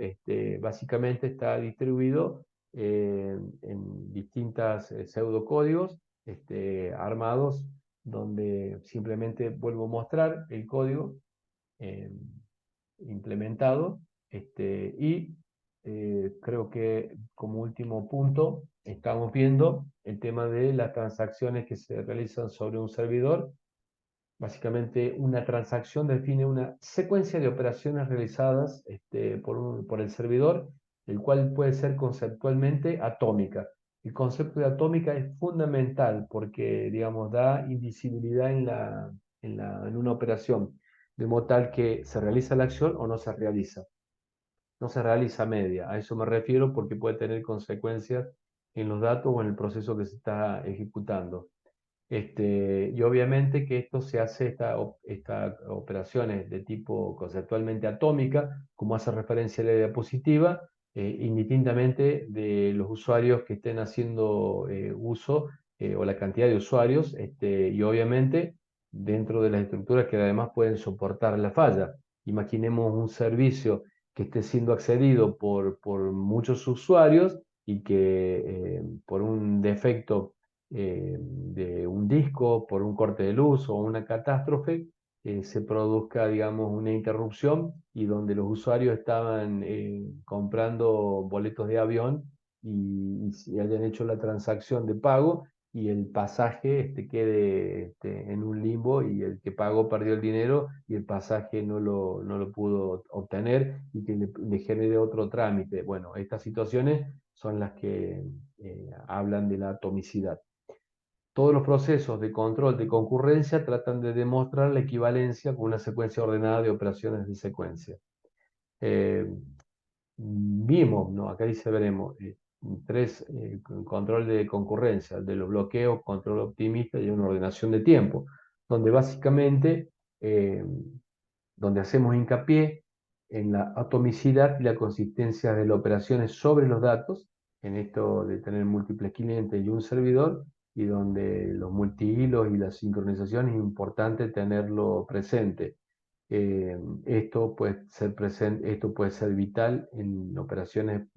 básicamente está distribuido en distintas pseudocódigos armados donde simplemente vuelvo a mostrar el código eh, implementado, y creo que como último punto estamos viendo el tema de las transacciones que se realizan sobre un servidor. Básicamente, una transacción define una secuencia de operaciones realizadas por el servidor, el cual puede ser conceptualmente atómica. El concepto de atómica es fundamental porque, digamos, da indivisibilidad en una operación, de modo tal que se realiza la acción o no se realiza. No se realiza media. A eso me refiero porque puede tener consecuencias en los datos o en el proceso que se está ejecutando. Y obviamente que esto se hace, estas operaciones de tipo conceptualmente atómica, como hace referencia a la diapositiva, indistintamente de los usuarios que estén haciendo uso, o la cantidad de usuarios, y obviamente dentro de las estructuras que además pueden soportar la falla. Imaginemos un servicio que esté siendo accedido por muchos usuarios y que por un defecto de un disco, por un corte de luz o una catástrofe, se produzca, digamos, una interrupción y donde los usuarios estaban comprando boletos de avión y hayan hecho la transacción de pago y el pasaje quede en un limbo y el que pagó perdió el dinero y el pasaje no lo pudo obtener y que le genere otro trámite. Bueno, estas situaciones son las que hablan de la atomicidad. Todos los procesos de control de concurrencia tratan de demostrar la equivalencia con una secuencia ordenada de operaciones de secuencia. Eh, Vimos, ¿no? Acá dice, veremos, tres control de concurrencia, de los bloqueos, control optimista y una ordenación de tiempo, donde básicamente eh, donde hacemos hincapié en la atomicidad y la consistencia de las operaciones sobre los datos, en esto de tener múltiples clientes y un servidor, y donde los multihilos y la sincronización es importante tenerlo presente. Esto puede ser vital en operaciones,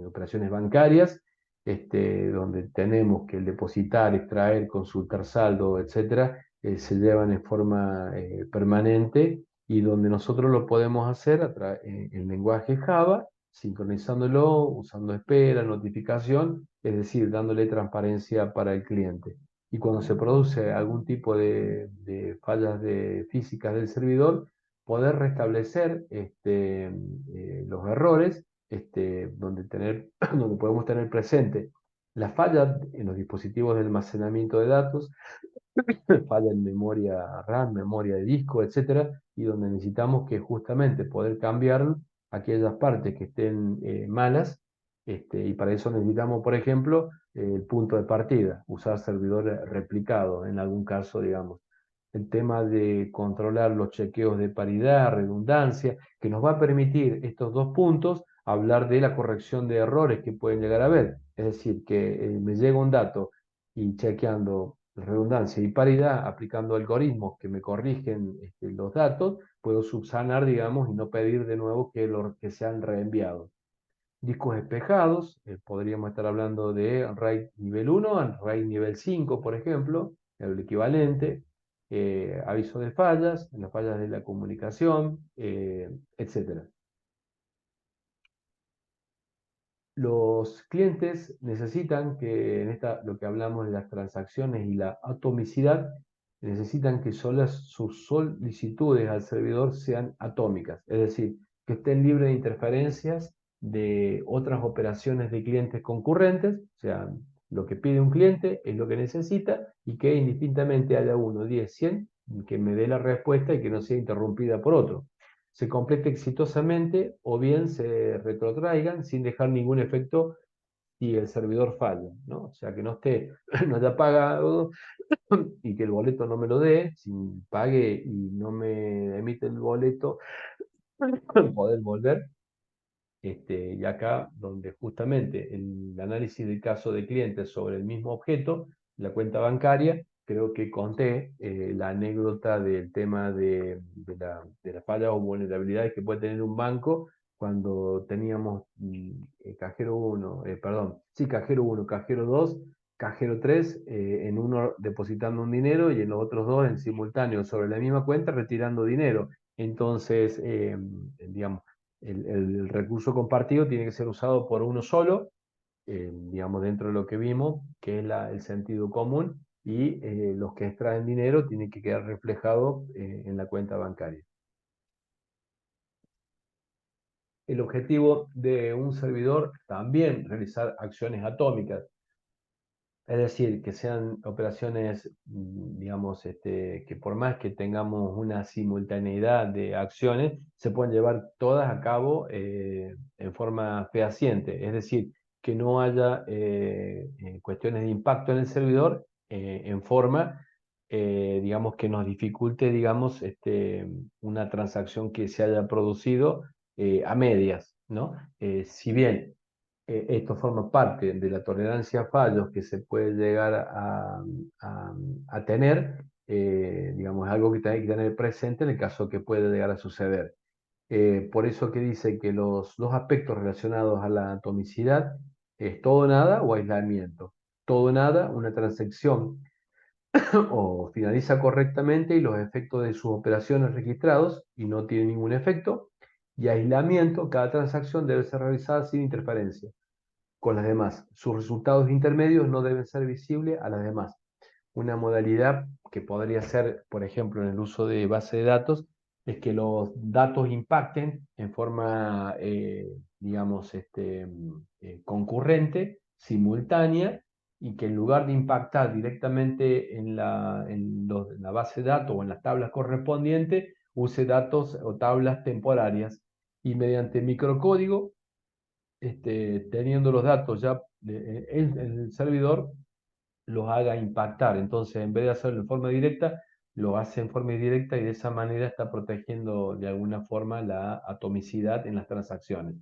operaciones bancarias, donde tenemos que el depositar, extraer, consultar saldo, etcétera, se llevan en forma permanente y donde nosotros lo podemos hacer en lenguaje Java, sincronizándolo, usando espera, notificación, es decir, dándole transparencia para el cliente. Y cuando se produce algún tipo de fallas físicas del servidor, poder restablecer los errores, donde podemos tener presente la falla en los dispositivos de almacenamiento de datos, falla en memoria RAM, memoria de disco, etcétera, y donde necesitamos que justamente poder cambiar aquellas partes que estén malas, y para eso necesitamos, por ejemplo, el punto de partida, usar servidor replicado en algún caso, digamos. El tema de controlar los chequeos de paridad, redundancia, que nos va a permitir estos dos puntos hablar de la corrección de errores que pueden llegar a haber. Es decir, que me llega un dato y chequeando redundancia y paridad, aplicando algoritmos que me corrigen los datos, puedo subsanar, digamos, y no pedir de nuevo que sean reenviados. Discos espejados, podríamos estar hablando de RAID nivel 1 a RAID nivel 5, por ejemplo, el equivalente, aviso de fallas, en las fallas de la comunicación, etc. Los clientes necesitan que, lo que hablamos de las transacciones y la atomicidad, necesitan que sus solicitudes al servidor sean atómicas, es decir, que estén libres de interferencias de otras operaciones de clientes concurrentes, o sea, lo que pide un cliente es lo que necesita y que indistintamente haya 1, 10, 100 que me dé la respuesta y que no sea interrumpida por otro, se complete exitosamente o bien se retrotraigan sin dejar ningún efecto si el servidor falla, ¿no? O sea, que no esté, no haya pagado y que el boleto no me lo dé, si pague y no me emite el boleto, poder volver. Y acá, donde justamente el análisis del caso de clientes sobre el mismo objeto, la cuenta bancaria, creo que conté la anécdota del tema de la falla o vulnerabilidades que puede tener un banco cuando teníamos cajero 1, perdón, sí, cajero 1, cajero 2, cajero 3 en uno depositando un dinero y en los otros dos en simultáneo sobre la misma cuenta retirando dinero. Entonces, digamos, el recurso compartido tiene que ser usado por uno solo, digamos, dentro de lo que vimos, que es el sentido común, y los que extraen dinero tienen que quedar reflejados en la cuenta bancaria. El objetivo de un servidor también realizar acciones atómicas. Es decir, que sean operaciones, digamos, que por más que tengamos una simultaneidad de acciones, se pueden llevar todas a cabo en forma fehaciente. Es decir, que no haya cuestiones de impacto en el servidor en forma, digamos, que nos dificulte, digamos, una transacción que se haya producido a medias, ¿no? Si bien esto forma parte de la tolerancia a fallos que se puede llegar a tener, digamos, es algo que hay que tener presente en el caso que puede llegar a suceder. Por eso que dice que los dos aspectos relacionados a la atomicidad es todo o nada o aislamiento. Todo o nada, una transacción o finaliza correctamente y los efectos de sus operaciones registrados y no tiene ningún efecto. Y aislamiento, cada transacción debe ser realizada sin interferencia con las demás. Sus resultados intermedios no deben ser visibles a las demás. Una modalidad que podría ser, por ejemplo, en el uso de base de datos, es que los datos impacten en forma, digamos, concurrente, simultánea, y que en lugar de impactar directamente en la base de datos o en las tablas correspondientes, use datos o tablas temporarias y mediante microcódigo teniendo los datos ya en el servidor, los haga impactar. Entonces, en vez de hacerlo en forma directa, lo hace en forma indirecta y de esa manera está protegiendo de alguna forma la atomicidad en las transacciones.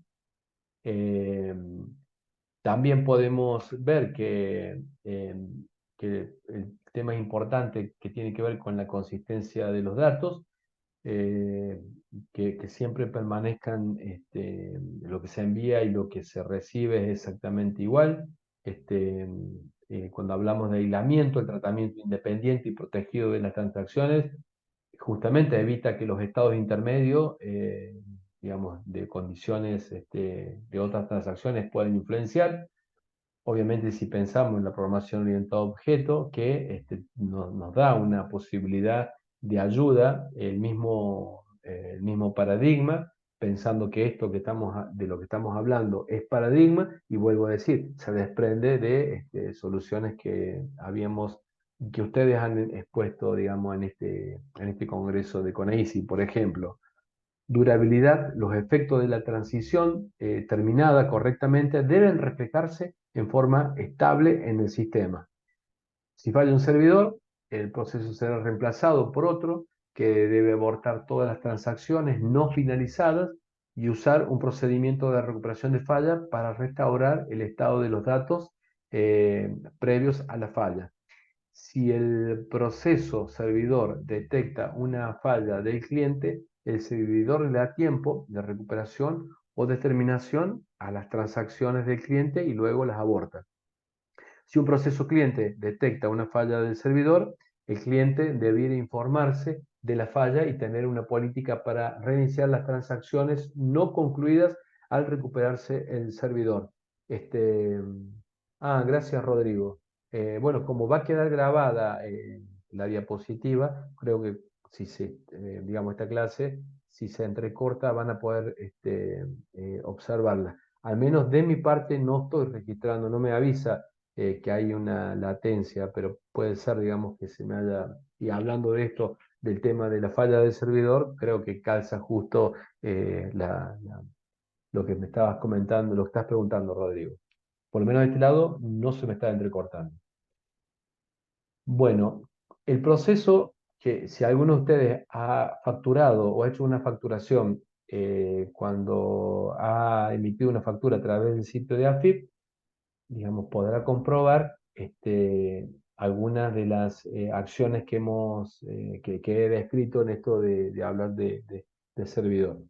Eh, También podemos ver que el tema importante que tiene que ver con la consistencia de los datos, eh, que siempre permanezcan, lo que se envía y lo que se recibe es exactamente igual. Cuando hablamos de aislamiento, el tratamiento independiente y protegido de las transacciones, justamente evita que los estados intermedios, digamos, de condiciones de otras transacciones puedan influenciar. Obviamente, si pensamos en la programación orientada a objeto, que nos da una posibilidad de ayuda, el mismo paradigma, pensando que esto de lo que estamos hablando es paradigma, y vuelvo a decir, se desprende de soluciones que ustedes han expuesto, digamos, en este congreso de CONAICI, por ejemplo. Durabilidad, los efectos de la transición terminada correctamente deben reflejarse en forma estable en el sistema. Si falla un servidor, el proceso será reemplazado por otro que debe abortar todas las transacciones no finalizadas y usar un procedimiento de recuperación de falla para restaurar el estado de los datos previos a la falla. Si el proceso servidor detecta una falla del cliente, el servidor le da tiempo de recuperación o determinación a las transacciones del cliente y luego las aborta. Si un proceso cliente detecta una falla del servidor, el cliente debiera informarse de la falla y tener una política para reiniciar las transacciones no concluidas al recuperarse el servidor. Este, Gracias, Rodrigo. Bueno, como va a quedar grabada la diapositiva, creo que si digamos, esta clase, si se entrecorta, van a poder observarla. Al menos de mi parte no estoy registrando, no me avisa que hay una latencia, pero puede ser, digamos, que se me haya... Y hablando de esto, del tema de la falla del servidor, creo que calza justo lo que me estabas comentando, lo que estás preguntando, Rodrigo. Por lo menos de este lado no se me está entrecortando. Bueno, el proceso que si alguno de ustedes ha facturado o ha hecho una facturación cuando ha emitido una factura a través del sitio de AFIP, digamos, podrá comprobar algunas de las acciones que he descrito en esto de hablar de servidor.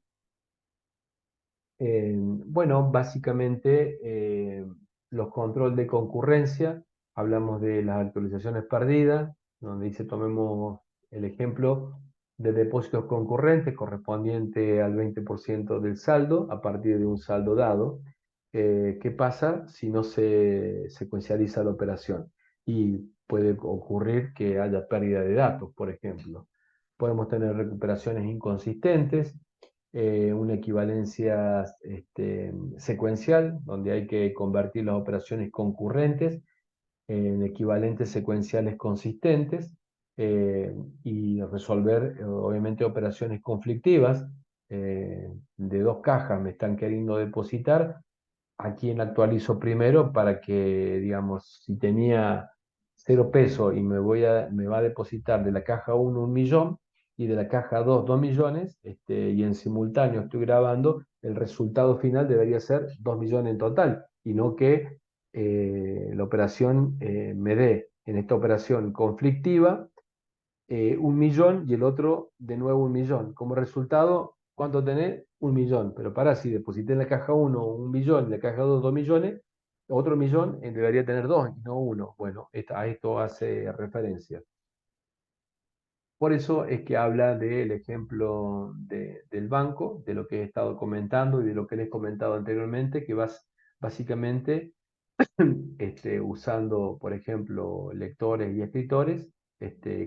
Bueno, básicamente los controles de concurrencia hablamos de las actualizaciones perdidas, donde dice tomemos el ejemplo de depósitos concurrentes correspondiente al 20% del saldo a partir de un saldo dado. ¿Qué pasa si no se secuencializa la operación? Y puede ocurrir que haya pérdida de datos, por ejemplo. Podemos tener recuperaciones inconsistentes, una equivalencia secuencial, donde hay que convertir las operaciones concurrentes en equivalentes secuenciales consistentes, eh, y resolver, obviamente, operaciones conflictivas. De dos cajas me están queriendo depositar, a quién actualizo primero para que, digamos, si tenía 0 pesos y me va a depositar de la caja 1 1 millón y de la caja 2 2 millones, y en simultáneo estoy grabando, el resultado final debería ser 2 millones en total, y no que la operación me dé en esta operación conflictiva 1 millón y el otro de nuevo 1 millón. Como resultado, ¿cuánto tenés? 1 millón. Pero para, si deposité en la caja 1 1 millón, en la caja 2 2 millones, otro millón debería tener dos y no uno. Bueno, a esto hace referencia. Por eso es que habla del ejemplo del banco, de lo que he estado comentando y de lo que les he comentado anteriormente, que básicamente usando, por ejemplo, lectores y escritores,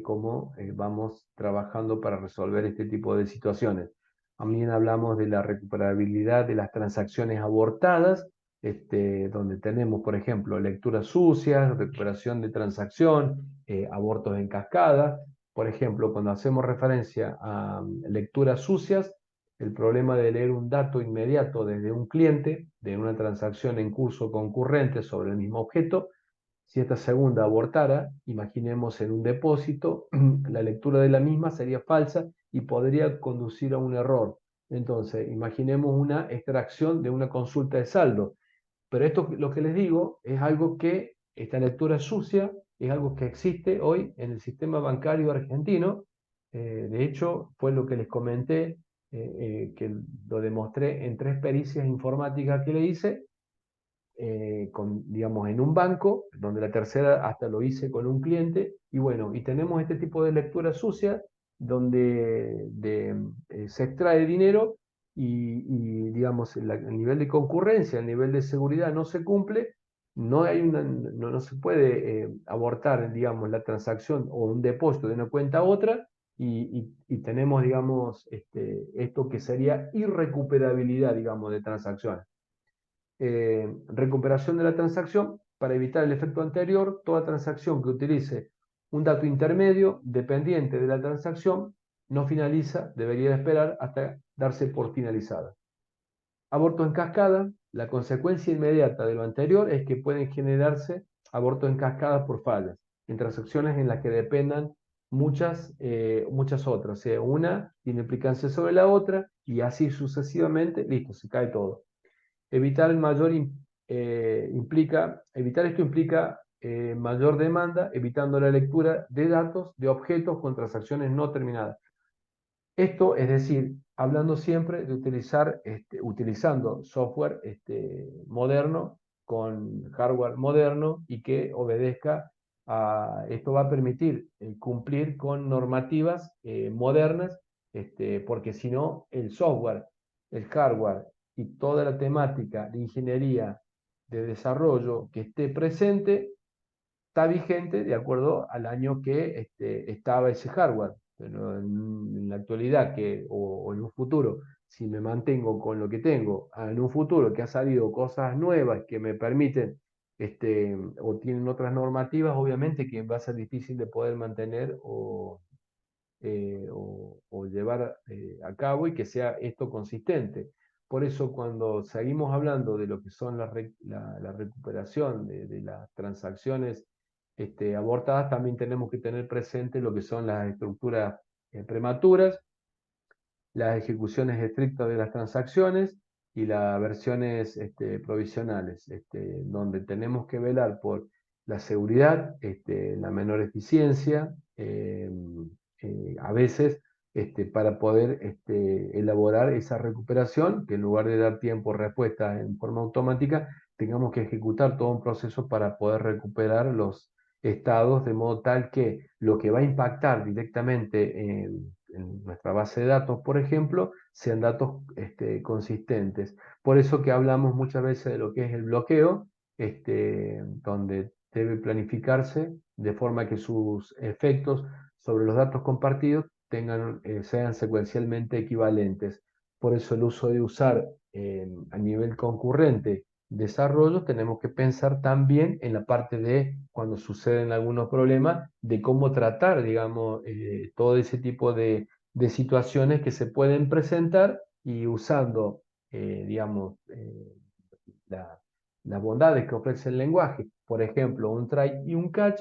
cómo vamos trabajando para resolver este tipo de situaciones. También hablamos de la recuperabilidad de las transacciones abortadas, donde tenemos, por ejemplo, lecturas sucias, recuperación de transacción, abortos en cascada. Por ejemplo, cuando hacemos referencia a lecturas sucias, el problema de leer un dato inmediato desde un cliente de una transacción en curso concurrente sobre el mismo objeto, si esta segunda abortara, imaginemos en un depósito, la lectura de la misma sería falsa y podría conducir a un error. Entonces, imaginemos una extracción de una consulta de saldo. Pero esto, lo que les digo, es algo que, esta lectura sucia, es algo que existe hoy en el sistema bancario argentino. De hecho, fue lo que les comenté, que lo demostré en 3 pericias informáticas que le hice, digamos, en un banco, donde la tercera hasta lo hice con un cliente, y bueno, y tenemos este tipo de lectura sucia, donde se extrae dinero digamos, el nivel de concurrencia, el nivel de seguridad no se cumple, no se puede abortar, digamos, la transacción o un depósito de una cuenta a otra, y tenemos, digamos, esto que sería irrecuperabilidad, digamos, de transacciones. Recuperación de la transacción: para evitar el efecto anterior, toda transacción que utilice un dato intermedio dependiente de la transacción no finaliza, debería esperar hasta darse por finalizada. Aborto en cascada: la consecuencia inmediata de lo anterior es que pueden generarse abortos en cascada por fallas, en transacciones en las que dependan muchas otras. O sea, una tiene implicancia sobre la otra y así sucesivamente, listo, se cae todo. Evitar el mayor evitar esto implica mayor demanda, evitando la lectura de datos de objetos con transacciones no terminadas. Esto es decir, hablando siempre de utilizando software moderno con hardware moderno y que obedezca esto va a permitir cumplir con normativas modernas, porque si no, el software, el hardware y toda la temática de ingeniería de desarrollo que esté presente está vigente de acuerdo al año que estaba ese hardware. Pero en la actualidad o en un futuro, si me mantengo con lo que tengo, en un futuro que ha salido cosas nuevas que me permiten, o tienen otras normativas, obviamente que va a ser difícil de poder mantener o llevar a cabo, y que sea esto consistente. Por eso, cuando seguimos hablando de lo que son la recuperación de las transacciones abortadas, también tenemos que tener presente lo que son las estructuras prematuras, las ejecuciones estrictas de las transacciones y las versiones provisionales, donde tenemos que velar por la seguridad, la menor eficiencia, a veces para poder elaborar esa recuperación, que en lugar de dar tiempo respuesta en forma automática, tengamos que ejecutar todo un proceso para poder recuperar los estados, de modo tal que lo que va a impactar directamente en nuestra base de datos, por ejemplo, sean datos consistentes. Por eso que hablamos muchas veces de lo que es el bloqueo, donde debe planificarse de forma que sus efectos sobre los datos compartidos sean secuencialmente equivalentes. Por eso el uso de usar a nivel concurrente desarrollo, tenemos que pensar también en la parte de cuando suceden algunos problemas, de cómo tratar, digamos, todo ese tipo de situaciones que se pueden presentar y usando, digamos, la- las bondades que ofrece el lenguaje, por ejemplo, un try y un catch,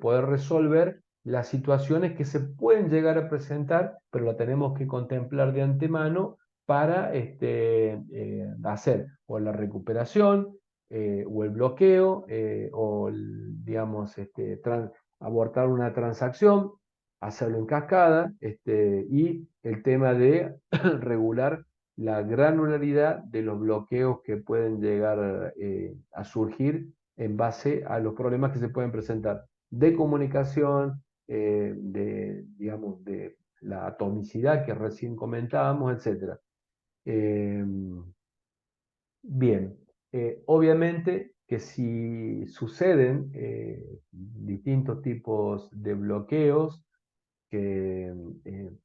poder resolver las situaciones que se pueden llegar a presentar, pero la tenemos que contemplar de antemano para hacer o la recuperación o el bloqueo digamos, abortar una transacción, hacerlo en cascada y el tema de regular la granularidad de los bloqueos que pueden llegar a surgir en base a los problemas que se pueden presentar de comunicación, digamos, de la atomicidad que recién comentábamos, etcétera. Eh, Bien, obviamente que si suceden distintos tipos de bloqueos, que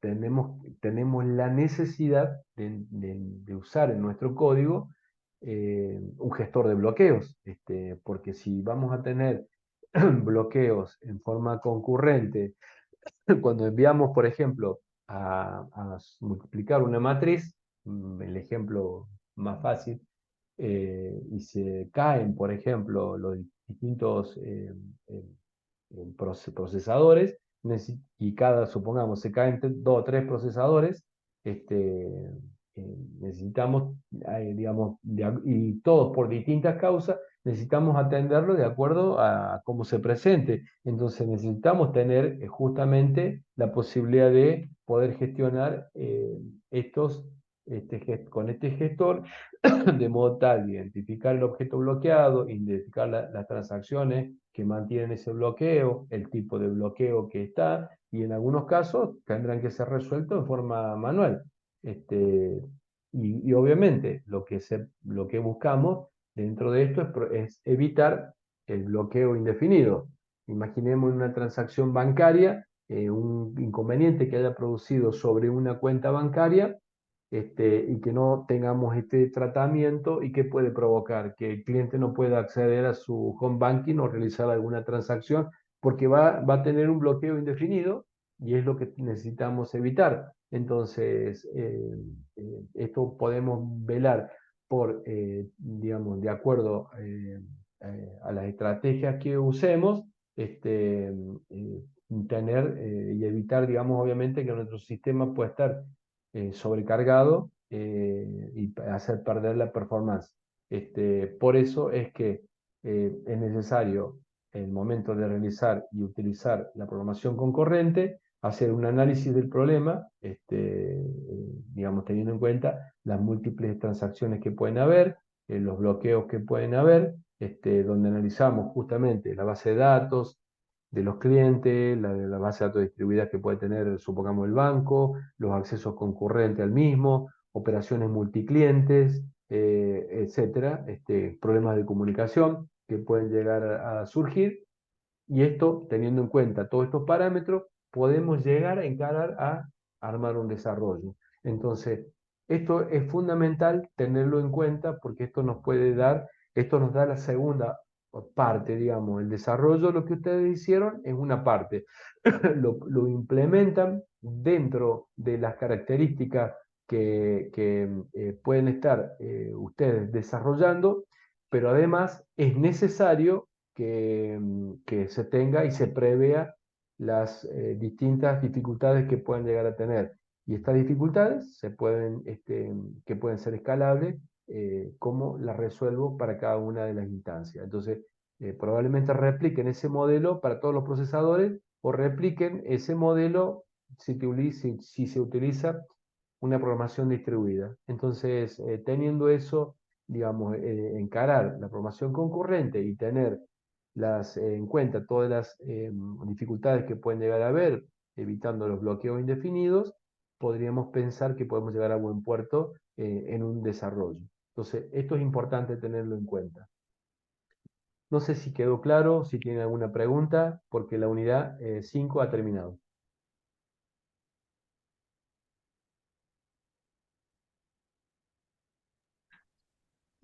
tenemos la necesidad de usar en nuestro código un gestor de bloqueos, porque si vamos a tener bloqueos en forma concurrente, cuando enviamos, por ejemplo, a multiplicar una matriz, el ejemplo más fácil, y se caen, por ejemplo, los distintos procesadores, y supongamos, se caen dos o tres procesadores, necesitamos, digamos, y todos por distintas causas, necesitamos atenderlo de acuerdo a cómo se presente. Entonces necesitamos tener justamente la posibilidad de poder gestionar con este gestor de modo tal de identificar el objeto bloqueado, identificar las transacciones que mantienen ese bloqueo, el tipo de bloqueo que está, y en algunos casos tendrán que ser resueltos de forma manual. Este, y obviamente lo que buscamos dentro de esto es evitar el bloqueo indefinido. Imaginemos una transacción bancaria, un inconveniente que haya producido sobre una cuenta bancaria, y que no tengamos este tratamiento y que puede provocar que el cliente no pueda acceder a su home banking o realizar alguna transacción porque va a tener un bloqueo indefinido y es lo que necesitamos evitar. Entonces, esto podemos velar por, digamos, de acuerdo a las estrategias que usemos, tener y evitar, digamos, obviamente que nuestro sistema pueda estar sobrecargado y hacer perder la performance. Por eso es que es necesario, en el momento de realizar y utilizar la programación concurrente, hacer un análisis del problema, digamos, teniendo en cuenta las múltiples transacciones que pueden haber, los bloqueos que pueden haber, donde analizamos justamente la base de datos de los clientes, la base de datos distribuida que puede tener, supongamos, el banco, los accesos concurrentes al mismo, operaciones multiclientes, etcétera, problemas de comunicación que pueden llegar a surgir. Y esto, teniendo en cuenta todos estos parámetros, podemos llegar a encarar a armar un desarrollo. Entonces, esto es fundamental tenerlo en cuenta porque esto nos da la segunda parte, digamos, el desarrollo, lo que ustedes hicieron es una parte, lo implementan dentro de las características que pueden estar ustedes desarrollando, pero además es necesario que se tenga y se prevea las distintas dificultades que pueden llegar a tener. Y estas dificultades que pueden ser escalables, cómo las resuelvo para cada una de las instancias. Entonces, probablemente repliquen ese modelo para todos los procesadores o repliquen ese modelo si se utiliza una programación distribuida. Entonces, teniendo eso digamos, encarar la programación concurrente y tener en cuenta todas las dificultades que pueden llegar a haber, evitando los bloqueos indefinidos, podríamos pensar que podemos llegar a buen puerto en un desarrollo. Entonces, esto es importante tenerlo en cuenta. No sé si quedó claro, si tienen alguna pregunta, porque la unidad 5 ha terminado.